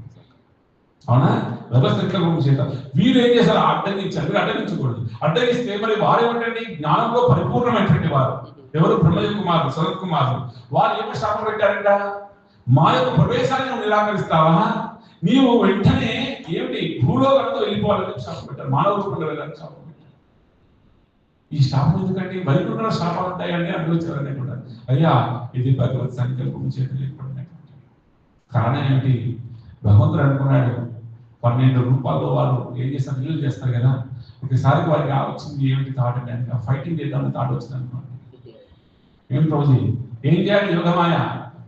అవునా? భగవత్ సంకల్పం చేత వీరు ఏం చేశారు? అడ్డగించారు. అడ్డగించకూడదు. అడ్డగిస్తే మరి వారు ఏమిటండి? జ్ఞానంలో పరిపూర్ణమైనటువంటి వారు. ఎవరు? బ్రహ్మయ్య కుమారుడు, సనత్ కుమారుడు. వారు ఏమో శాపం పెట్టారంట, మా యొక్క ప్రవేశాన్ని నువ్వు నిరాకరిస్తావా, నీవు వెంటనే ఏమిటి భూలోకంతో వెళ్ళిపోవాలని శాపం పెట్టారు. మానవ రూపంలో వెళ్ళాలని శాపం పెట్టారు. ఈ శాపం ఎందుకంటే వైకుంఠంలో శాపాలు ఉంటాయని అనుభవించాలని కూడా. అయ్యా, ఇది భగవత్ సంకల్పం చేతి లేకపోయినటువంటి కారణం ఏమిటి? భగవంతుడు అనుకున్నాడు 12 రూపాయల్లో వాళ్ళు ఏం చేస్తారు? నీళ్ళు చేస్తారు కదా, ఒకసారికి వారికి వచ్చింది ఏమిటి థాట్ అంటే ఫైటింగ్ చేద్దామని థాట్ వచ్చింది అనుకోండి. ఏం రోజు ఏం చేయాలి? యోగమాయ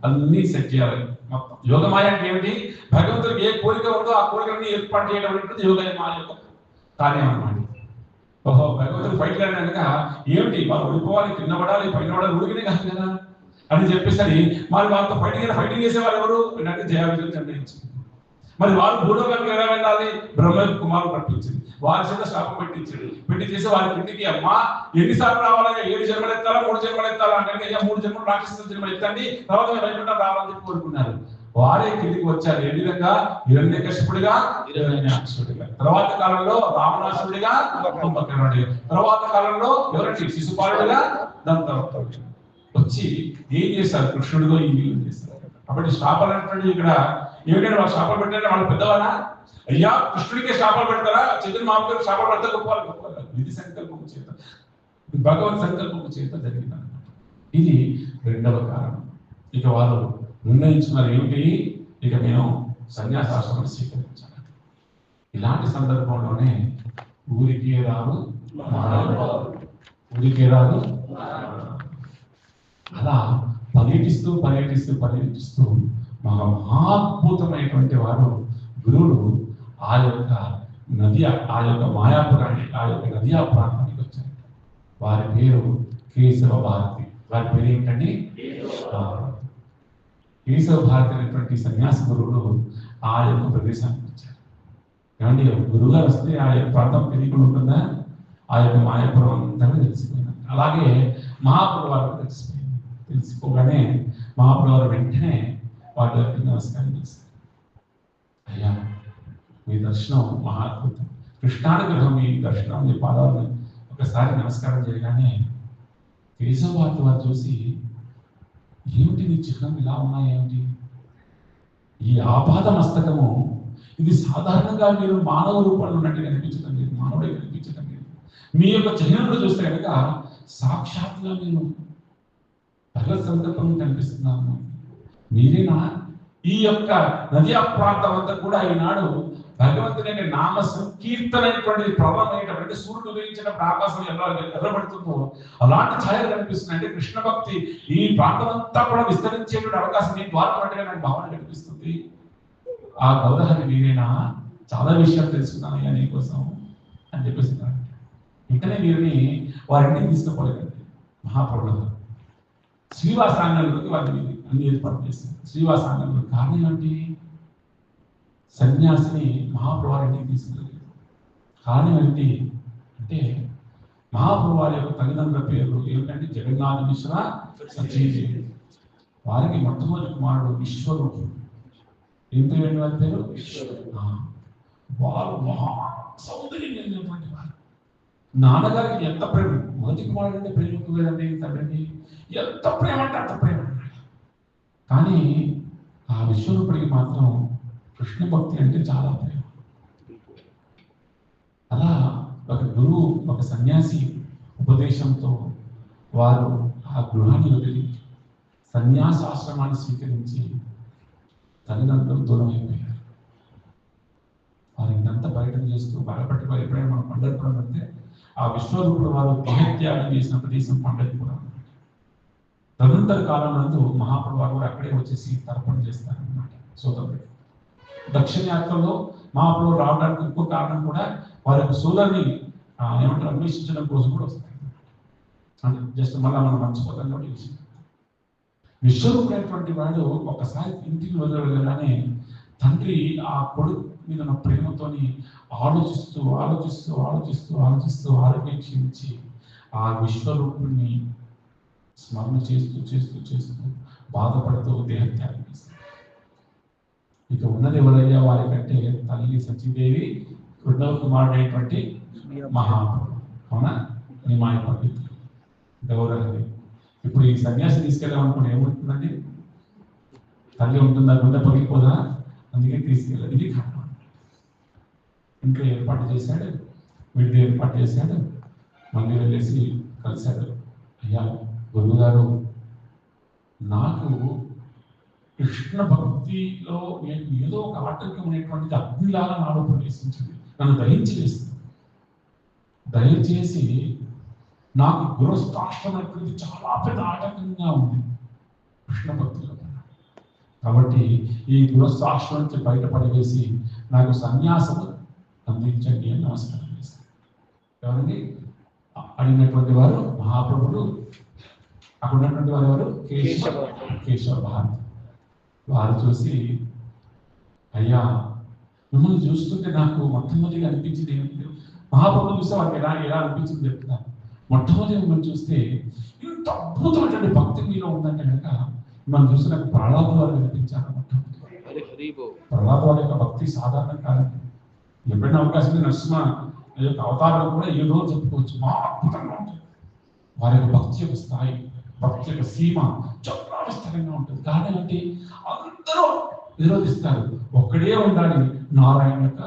అన్ని సెట్ చేయాలి మొత్తం. యోగమాయ అంటే ఏమిటి? భగవంతుడికి ఏ కోరిక ఉందో ఆ కోరికలన్నీ ఏర్పాటు చేయడం అనేటువంటి యోగమాయ యొక్క కార్యం అన్నమాట. ఓహో, భగవంతుడు ఫైట్ కనుక ఏమిటి? వాళ్ళు ఉడిపోవాలి, కింద పడాలి, పైన పడాలి, ఉడికినే కాదు కదా. అని చెప్పేసరి మరి వాళ్ళతో ఫైటింగ్ చేసేవారు ఎవరు అంటే జయావిజయం నిర్ణయించింది. మరి వారు భూలోకానికి ఎలా వెళ్ళాలి? బ్రహ్మ కుమారుడు పంపించింది, వారి చేత శాపం పెట్టి చేసి వారి ఇంటికి అమ్మా ఎన్నిసార్లు రావాలని 7 జన్మలు ఎత్తాలా 3 జన్మలు ఎత్తాలా అంటే అయ్యా 3 జన్మలు రాక్షసుల జన్మలు ఎత్తండి, తర్వాత వైకుంఠం రావాలని చెప్పి కోరుకున్నారు. వారే కిందికి వచ్చారు. ఏ విధంగా? హిరణ్యకశిపుడిగా, హిరణ్యాక్షుడిగా, తర్వాత కాలంలో రావణాసుడిగా, కుంభకర్ణుడిగా, తర్వాత కాలంలో ఎవరండి? శిశుపాలుడిగా, దంతవక్రుడిగా వచ్చి ఏం చేశారు? కృష్ణుడిగా ఈ వీళ్ళు చేశారు. కాబట్టి శాపాలు అంటున్నాడు ఇక్కడ ఏమిటంటే వాళ్ళు శాపాలు పెట్టారంటే వాళ్ళు పెద్దవారా? అయ్యా కృష్ణుడికే శాపాలు పెడతారా? చంద్రుని మామగారు శాపాలు పెడతా గొప్ప విధి సంకల్పము చేత, భగవత్ సంకల్పము చేత జరిగిందన్నమాట. ఇది రెండవ కారణం. ఇక వారు నిర్ణయించుకున్నారు ఏమిటి? ఇక మేము సన్యాసాశ్రమం స్వీకరించాలి. ఇలాంటి సందర్భంలోనే ఊరికే రాదు ఊరికే రాదు అలా పర్యటిస్తూ మహాద్భుతమైనటువంటి వారు గురువులు ఆ యొక్క మాయాపురాన్ని, ఆ యొక్క నదియా ప్రాంతానికి వచ్చారు. వారి పేరు కేశవ భారతి. వారి పేరు ఏంటండి? కేశవ భారతి అనేటువంటి సన్యాస గురువులు ఆ యొక్క ప్రదేశానికి వచ్చారు. ఏమండి గురువుగారు వస్తే ఆ యొక్క ప్రాంతం తెలియకుండా ఉంటుందా? ఆ యొక్క మాయాపురం అంతా తెలిసిపోయింది. అలాగే మహాప్రభు వారికి తెలిసిపోగానే మహాప్రభు వారు వెంటనే వాటి యొక్క నమస్కారం చేశారు. అయ్యా మీ దర్శనం మహాద్భుతం, కృష్ణానుగ్రహం మీ దర్శనం, మీ పాదాలను ఒకసారి నమస్కారం చేయగానే కేశవ భారతి వారు చూసి ఏమిటి నీ చిహ్నం ఇలా ఉన్నాయి, ఏమిటి ఈ ఆపాద మస్తకము, ఇది సాధారణంగా మీరు మానవ రూపంలో ఉన్నట్టు కనిపించడం లేదు, మానవుడే కనిపించడం లేదు. మీ యొక్క చిహ్నంలో చూస్తే కనుక సాక్షాత్తుగా మీరు భగవత్ సంకల్పం కనిపిస్తున్నాము. మీరేనా? ఈ యొక్క నదియా ప్రాంతం అంతా కూడా ఈనాడు భగవంతుని నామ సంకీర్తన అనేటువంటి ప్రబలమైనటువంటి సూర్యుడు ఉదయించినప్పుడు ఆకాశం ఎర్రబడుతుందో అలాంటి ఛాయలు కనిపిస్తున్నాయి. అంటే కృష్ణ భక్తి ఈ ప్రాంతం అంతా కూడా విస్తరించేటువంటి అవకాశం మీ ద్వారా ఉన్నట్టుగా నాకు భావన కనిపిస్తుంది. ఆ గౌరవాన్ని మీరేనా? చాలా విషయాలు తెలుసుకున్నానయ్యా నీకోసం అని చెప్పేసి వెంటనే వీరిని వారింటికి తీసుకుపోలేదండి. మహాప్రభుడు శ్రీవాసాంగంలోకి వారిని అన్ని ఏర్పాటు చేశారు. శ్రీవాసాంగంలో కారణం ఏంటి? సన్యాసిని మహాప్రభువారింటికి తీసుకెళ్ళలేదు. కారణం ఏంటి అంటే మహాప్రభు వారి యొక్క తల్లిదండ్రుల పేరు ఏమిటంటే జగన్నాథ మిశ్ర సత్యదేవి. వారికి మొట్టమొదటి కుమారుడు విశ్వరూపుడు. ఏం పేరు వారి పేరు? వారు మహా సౌందర్యమైనటువంటి వారు. నాన్నగారికి ఎంత ప్రేమ, మొదటి కుమారుడు అంటే ప్రేమ కదండి, తండ్రి ఎంత ప్రేమ అంటే అంత ప్రేమ. కానీ ఆ విశ్వరూపుడికి మాత్రం కృష్ణ భక్తి అంటే చాలా ప్రేమ. అలా ఒక గురువు, ఒక సన్యాసి ఉపదేశంతో వారు ఆ గృహాన్ని వదిలి సన్యాసాశ్రమాన్ని స్వీకరించి తల్లిదండ్రులు దూరం అయిపోయారు. వారు ఇంకంతా పర్యటన చేస్తూ బాధపట్టి ఎప్పుడైనా మనం పండగపురం అంటే ఆ విశ్వరూపుడు వారు దేహత్యాగం చేసిన ప్రదేశం పండగపురం. తదనంతర కాలం నందు మహాప్రభు వారు కూడా అక్కడే వచ్చేసి తర్పణ చేస్తారన్నమాట సోదరుడు. దక్షిణ యాత్రలో మహాప్రభు రావడానికి ఇంకో కారణం కూడా వారి యొక్క సోదరుని ఏమంటారు అన్వేషించడం కోసం కూడా వస్తారు. అంటే జస్ట్ మళ్ళీ మనం మర్చిపోతాం కాబట్టి విషయం. విశ్వరూపుడైనటువంటి వాడు ఒకసారి ఇంటికి వెళ్ళగానే తండ్రి ఆ కొడుకు మీద ఉన్న ప్రేమతోని ఆలోచిస్తూ ఆరోగ్యం క్షీణించి ఆ విశ్వరూపుడిని స్మరణ చేస్తూ బాధపడుతూ దేహత్యాగం చేస్తారు. ఇక ఉన్నది ఎవరయ్యా వారి కంటే తల్లి సతీదేవి, రెండవ కుమారుడైనటువంటి మహాప్రభు. అవునా? నిమాయ పండితులు, గౌరవది. ఇప్పుడు ఈ సన్యాసి తీసుకెళ్ళామనుకుని ఏముంటుందండి? తల్లి ఉంటుందా? గుండె పగిలిపోదా? అందుకే తీసుకెళ్ళాలి. ఇది కారణం. ఇంట్లో ఏర్పాటు చేశాడు, విడిది ఏర్పాటు చేశాడు, మళ్ళీ వెళ్ళేసి కలిశాడు. అయ్యా గురువు గారు, నాకు కృష్ణ భక్తిలో నేను ఏదో ఒక ఆటంకమైనటువంటి అగ్నిలాగా నాలో ప్రవేశించింది, నన్ను దహించేస్తుంది. దయచేసి నాకు గృహస్థాశ్రమైనటువంటి చాలా పెద్ద ఆటంకంగా ఉంది కృష్ణ భక్తిలో. కాబట్టి ఈ గృహస్థాశ్రమం నుంచి బయటపడవేసి నాకు సన్యాసము అందించండి అని నమస్కారం చేశారు. ఎవరండి అడిగినటువంటి వారు? మహాప్రభుడు. అక్కడ ఉన్నటువంటి వారు ఎవరు? కేశవ భారతి. వారు చూసి, అయ్యా మిమ్మల్ని చూస్తుంటే నాకు మొట్టమొదటిగా అనిపించింది ఏమిటి, మహాప్రభుని చూస్తే వారికి ఎలా అనిపించింది చెప్తాను. మొట్టమొదటి మిమ్మల్ని చూస్తే ఇంత అద్భుతమైనటువంటి భక్తి మీలో ఉందంటే కనుక మనం చూస్తే నాకు ప్రహ్లాద వారు అనిపించారు. ప్రహ్లాద వారి యొక్క భక్తి సాధారణ కాదండి. ఎప్పుడైనా అవకాశం నరసింహ యొక్క అవతారం కూడా ఏదో చెప్పుకోవచ్చు, మా అద్భుతంగా ఉంటుంది. వారి యొక్క భక్తి యొక్క స్థాయి, భక్తి యొక్క సీమ చాలా విస్తారంగా ఉంటుంది. కానీ అంటే అందరూ విరోధిస్తారు, ఒక్కడే ఉండాలి నారాయణ యొక్క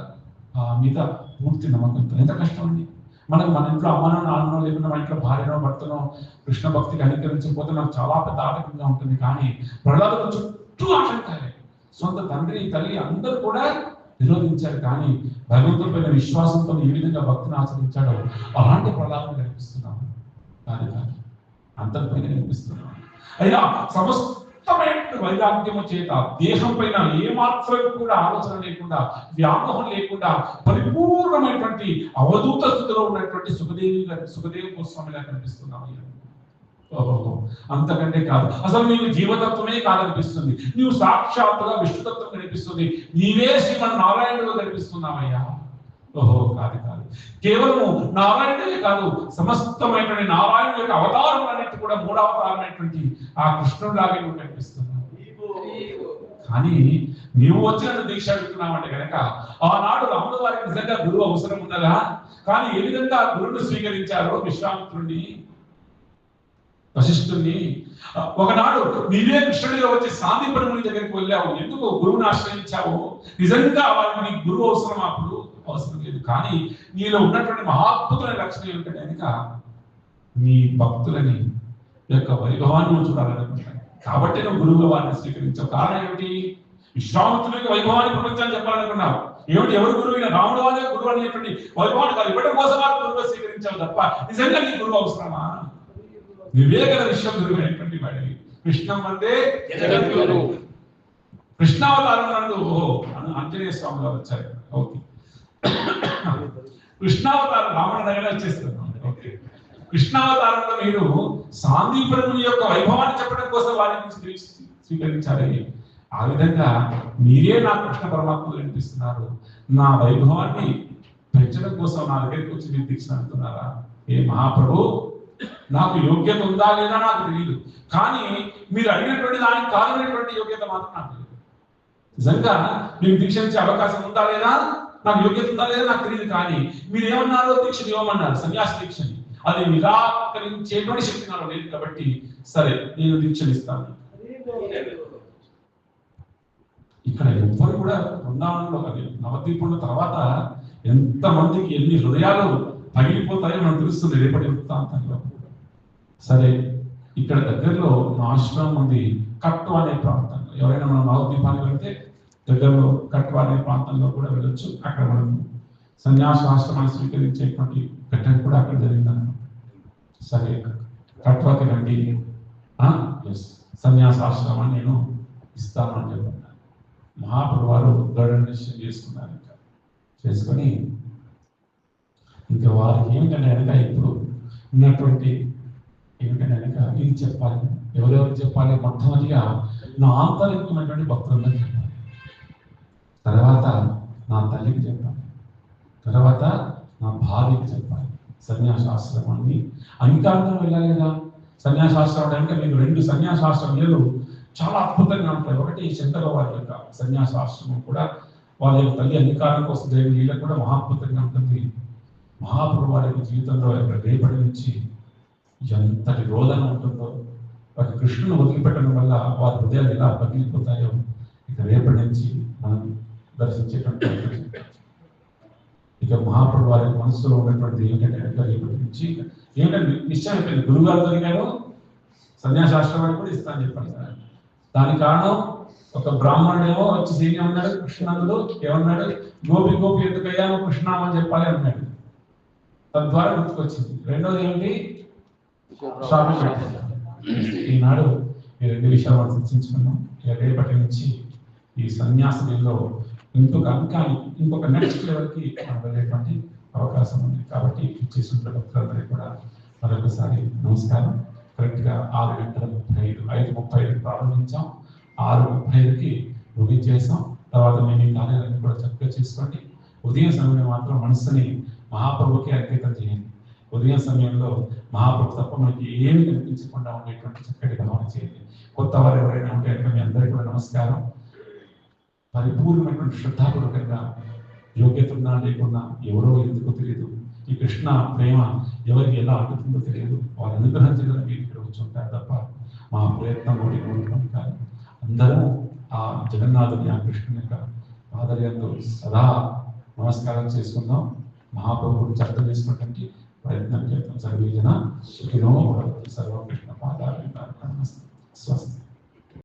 మీద పూర్తి నమ్మకంతో. ఎంత కష్టం అండి. మన ఇంట్లో అమ్మనో నాన్ననో లేకుండా మన ఇంట్లో భార్యనో భర్తనో కృష్ణ భక్తికి అంగీకరించకపోతే నాకు చాలా పెద్ద ఆటంకంగా ఉంటుంది. కానీ ప్రహ్లాదుడు చుట్టూ ఆటంకాలే, సొంత తండ్రి తల్లి అందరూ కూడా విరోధించారు. కానీ భగవంతుడి పైన విశ్వాసంతో ఏ విధంగా భక్తిని ఆచరించాడో అలాంటి ప్రహ్లాదుడు కనిపిస్తున్నాము. కానీ అంతటిపైన కనిపిస్తున్నాము. అయినా సమస్తమైన వైరాగ్యము చేత దేహం పైన ఏమాత్రం కూడా ఆలోచన లేకుండా, వ్యామోహం లేకుండా పరిపూర్ణమైనటువంటి అవధూత స్థితిలో ఉన్నటువంటి సుఖదేవి గోస్వామిగా కనిపిస్తున్నాము. ఓహో, అంతకంటే కాదు, అసలు నీవు జీవతత్వమే కాదనిపిస్తుంది. నీవు సాక్షాత్తుగా విష్ణుతత్వం కనిపిస్తుంది. నీవే శ్రీమన్ నారాయణుడు కనిపిస్తున్నావయ్యా. ఓహో, కాదు కాదు, కేవలము నారాయణుడే కాదు, సమస్తమైనటువంటి నారాయణ యొక్క అవతారం అన్నిటి కూడా మూడవతారమైనటువంటి ఆ కృష్ణుడిలాగే నువ్వు కనిపిస్తున్నావు. కానీ నీవు వచ్చిన దీక్ష అడుగుతున్నావంటే కనుక ఆనాడు రాముడు వారికి నిజంగా గురువు అవసరం ఉన్నదా? కానీ ఏ విధంగా గురువును స్వీకరించారో విశ్వామిత్రుడిని, వశిష్ఠుడిని. ఒకనాడు నీవే కృష్ణుడిగా వచ్చి సాందీపని దగ్గరికి వెళ్ళావు, ఎందుకు గురువుని ఆశ్రయించావు? నిజంగా వారికి నీ గురువు అవసరం? అప్పుడు అవసరం లేదు. కానీ నీలో ఉన్నటువంటి మహాద్భుతమైన లక్షణం ఏమిటంటే కనుక నీ భక్తులని యొక్క వైభవాన్ని నువ్వు చూడాలనుకుంటాను. కాబట్టి నువ్వు గురువుగా వారిని స్వీకరించావు. కారణం ఏమిటి? విశ్వామిత్రుడి యొక్క వైభవాన్ని ప్రపంచాన్ని చెప్పాలనుకున్నావు. ఏమిటి? ఎవరు గురువు? రాముడు వారే గురువు అనేటువంటి వైభవాన్ని కాదు, ఇవ్వడం కోసం వారు గురువుగా స్వీకరించావు తప్ప నిజంగా నీ గురువు అవసరమా? వివేకన విశ్వ గురువు అయినటువంటి వాడివి. కృష్ణం అంటే జగద్గురు. కృష్ణావతారం నందు ఆంజనేయ స్వామి గారు వచ్చారు. ఓకే, కృష్ణావతారం రావణ దగ్గర వచ్చేస్తున్నాం. ఓకే, కృష్ణావతారంలో మీరు సాందీపని యొక్క వైభవాన్ని చెప్పడం కోసం వారిని స్వీకరించాలి. ఆ విధంగా మీరే నా కృష్ణ పరమాత్మలు కనిపిస్తున్నారు. నా వైభవాన్ని పెంచడం కోసం నా దగ్గరికి వచ్చి మీరు దీక్ష అంటున్నారా? ఏ మహాప్రభు, నాకు యోగ్యత ఉందా లేదా నాకు తెలియదు, కానీ మీరు అడిగినటువంటి దానికి కాదనేటువంటి యోగ్యత మాత్రం నాకు తెలియదు. నిజంగా మీకు దీక్ష ఇచ్చే అవకాశం ఉందా లేదా, నాకు యోగ్యత ఉందా లేదా నాకు తెలియదు. కానీ మీరు ఏమన్నారో దీక్ష ఇవ్వమన్నారు, సన్యాస దీక్షని. అది నిరాకరించేటువంటి శక్తి నాలో లేదు కాబట్టి సరే నేను దీక్షలు ఇస్తాను. ఇక్కడ ఎవ్వరు కూడా బృందావనంలో అది నవద్వీపంలో తర్వాత ఎంతమందికి ఎన్ని హృదయాలు పగిలిపోతాయో మనకు తెలుస్తుంది రేపటి వృత్తాంతంలో. సరే, ఇక్కడ దగ్గరలో మా ఆశ్రమం ఉంది, కట్టు అనే ప్రాంతంలో. ఎవరైనా మనం నవద్వీపానికి వెళ్తే దగ్గరలో కట్టు అనే ప్రాంతంలో కూడా వెళ్ళొచ్చు. అక్కడ మనం సన్యాసాశ్రమాన్ని స్వీకరించేటువంటి ఘట్టం కూడా అక్కడ జరిగిందన్నమాట. సరే, కట్వాకి రండి, సన్యాసాశ్రమాన్ని నేను ఇస్తాను అని చెప్పాను. మహాప్రభు వారు దృఢ నిశ్చయం చేసుకున్నారు. ఇంకా చేసుకొని ఇంకా వారికి ఏమిటంటే కనుక ఇప్పుడు ఉన్నటువంటి ఏమిటంటే కనుక ఇది చెప్పాలి. ఎవరెవరు చెప్పాలి? మొట్టమొదటిగా నా ఆంతరికమైనటువంటి భక్తులందరికీ చెప్పాలి, తర్వాత నా తల్లికి చెప్పాలి, తర్వాత నా భార్యకి చెప్పాలి. సన్యాసాశ్రమాన్ని అంగీకారంగా వెళ్ళాలి కదా. సన్యాసాశ్రమం అంటే మీకు 2 సన్యాసాశ్రమాలు చాలా అద్భుతంగా ఉంటాయి. ఒకటి శంకర వారి యొక్క సన్యాసాశ్రమం కూడా వాళ్ళ యొక్క తల్లి అంగీకారం కోసం జరిగిన వీళ్ళకి కూడా మహాద్భుతంగా ఉంటుంది. మహాప్రభు వారి జీవితంలో రేపటి నుంచి ఎంతటి రోదన ఉంటుందో, వారి కృష్ణుని వదిలిపెట్టడం వల్ల వారి హృదయాలు ఎలా పగిలిపోతాయో ఇక రేపటి నుంచి మనం దర్శించేటువంటి. ఇక మహాప్రభు వారి మనసులో ఉన్నటువంటి ఏంటంటే రేపటి నుంచి ఏంటంటే నిశ్చయం అయిపోయింది. గురువుగారు జరిగాను సన్యాసాశ్రమాన్ని కూడా ఇస్తాను చెప్పాను సార్. దానికి కారణం ఒక బ్రాహ్మణుడేమో వచ్చి సీని అన్నాడు, కృష్ణానందుడు ఏమన్నాడు, గోపి ఎందుకయ్యాను కృష్ణ అని చెప్పాలి అన్నాడు. తద్వారా గుర్తుకొచ్చింది. రెండోది ఏమిటి? స్వామి ఈనాడు ఈ 2 విషయాలు మనం చర్చించుకున్నాం. రేపటి నుంచి ఈ సన్యాసంలో ఇంకొక నెక్స్ట్ లెవెల్కి మనం వెళ్ళేటువంటి అవకాశం ఉంది. కాబట్టి చేసిన భక్తులందరికీ కూడా మరొకసారి నమస్కారం. కరెక్ట్గా 6:35 5:35 ప్రారంభించాం, 6:35కి ముగించేసాం. తర్వాత మేము ఈ కార్యాలన్నీ కూడా చక్కగా చేసుకోండి. ఉదయం సమయం మాత్రం మనసుని మహాప్రభుకి అంకితం చేయండి. ఉదయం సమయంలో మహాప్రభు తప్ప మనకి ఏమి కనిపించకుండా ఉండేటువంటి చక్కటి భావన చేయండి. కొత్త వారు ఎవరైనా ఉంటే మీ అందరికీ కూడా నమస్కారం. పరిపూర్ణమైనటువంటి శ్రద్ధాపూర్వకంగా యోగ్యత ఉన్నా లేకున్నా ఎవరో ఎందుకో తెలియదు, ఈ కృష్ణ ప్రేమ ఎవరికి ఎలా అందుతుందో తెలియదు, వారి అనుగ్రహం చేయడం మీరు ఇక్కడ వచ్చుంటారు తప్ప మా ప్రయత్నం ఉండడం కాదు. అందరూ ఆ జగన్నాథుని ఆ కృష్ణుని యొక్క ఆదర్యంతో సదా నమస్కారం చేసుకుందాం. మహాప్రభు గురించి అర్థం చేసుకోవడానికి ప్రయత్నం చేద్దాం. సర్వేజన సుఖినో భవంతు. సర్వకృష్ణ పాదాభి స్వస్తి.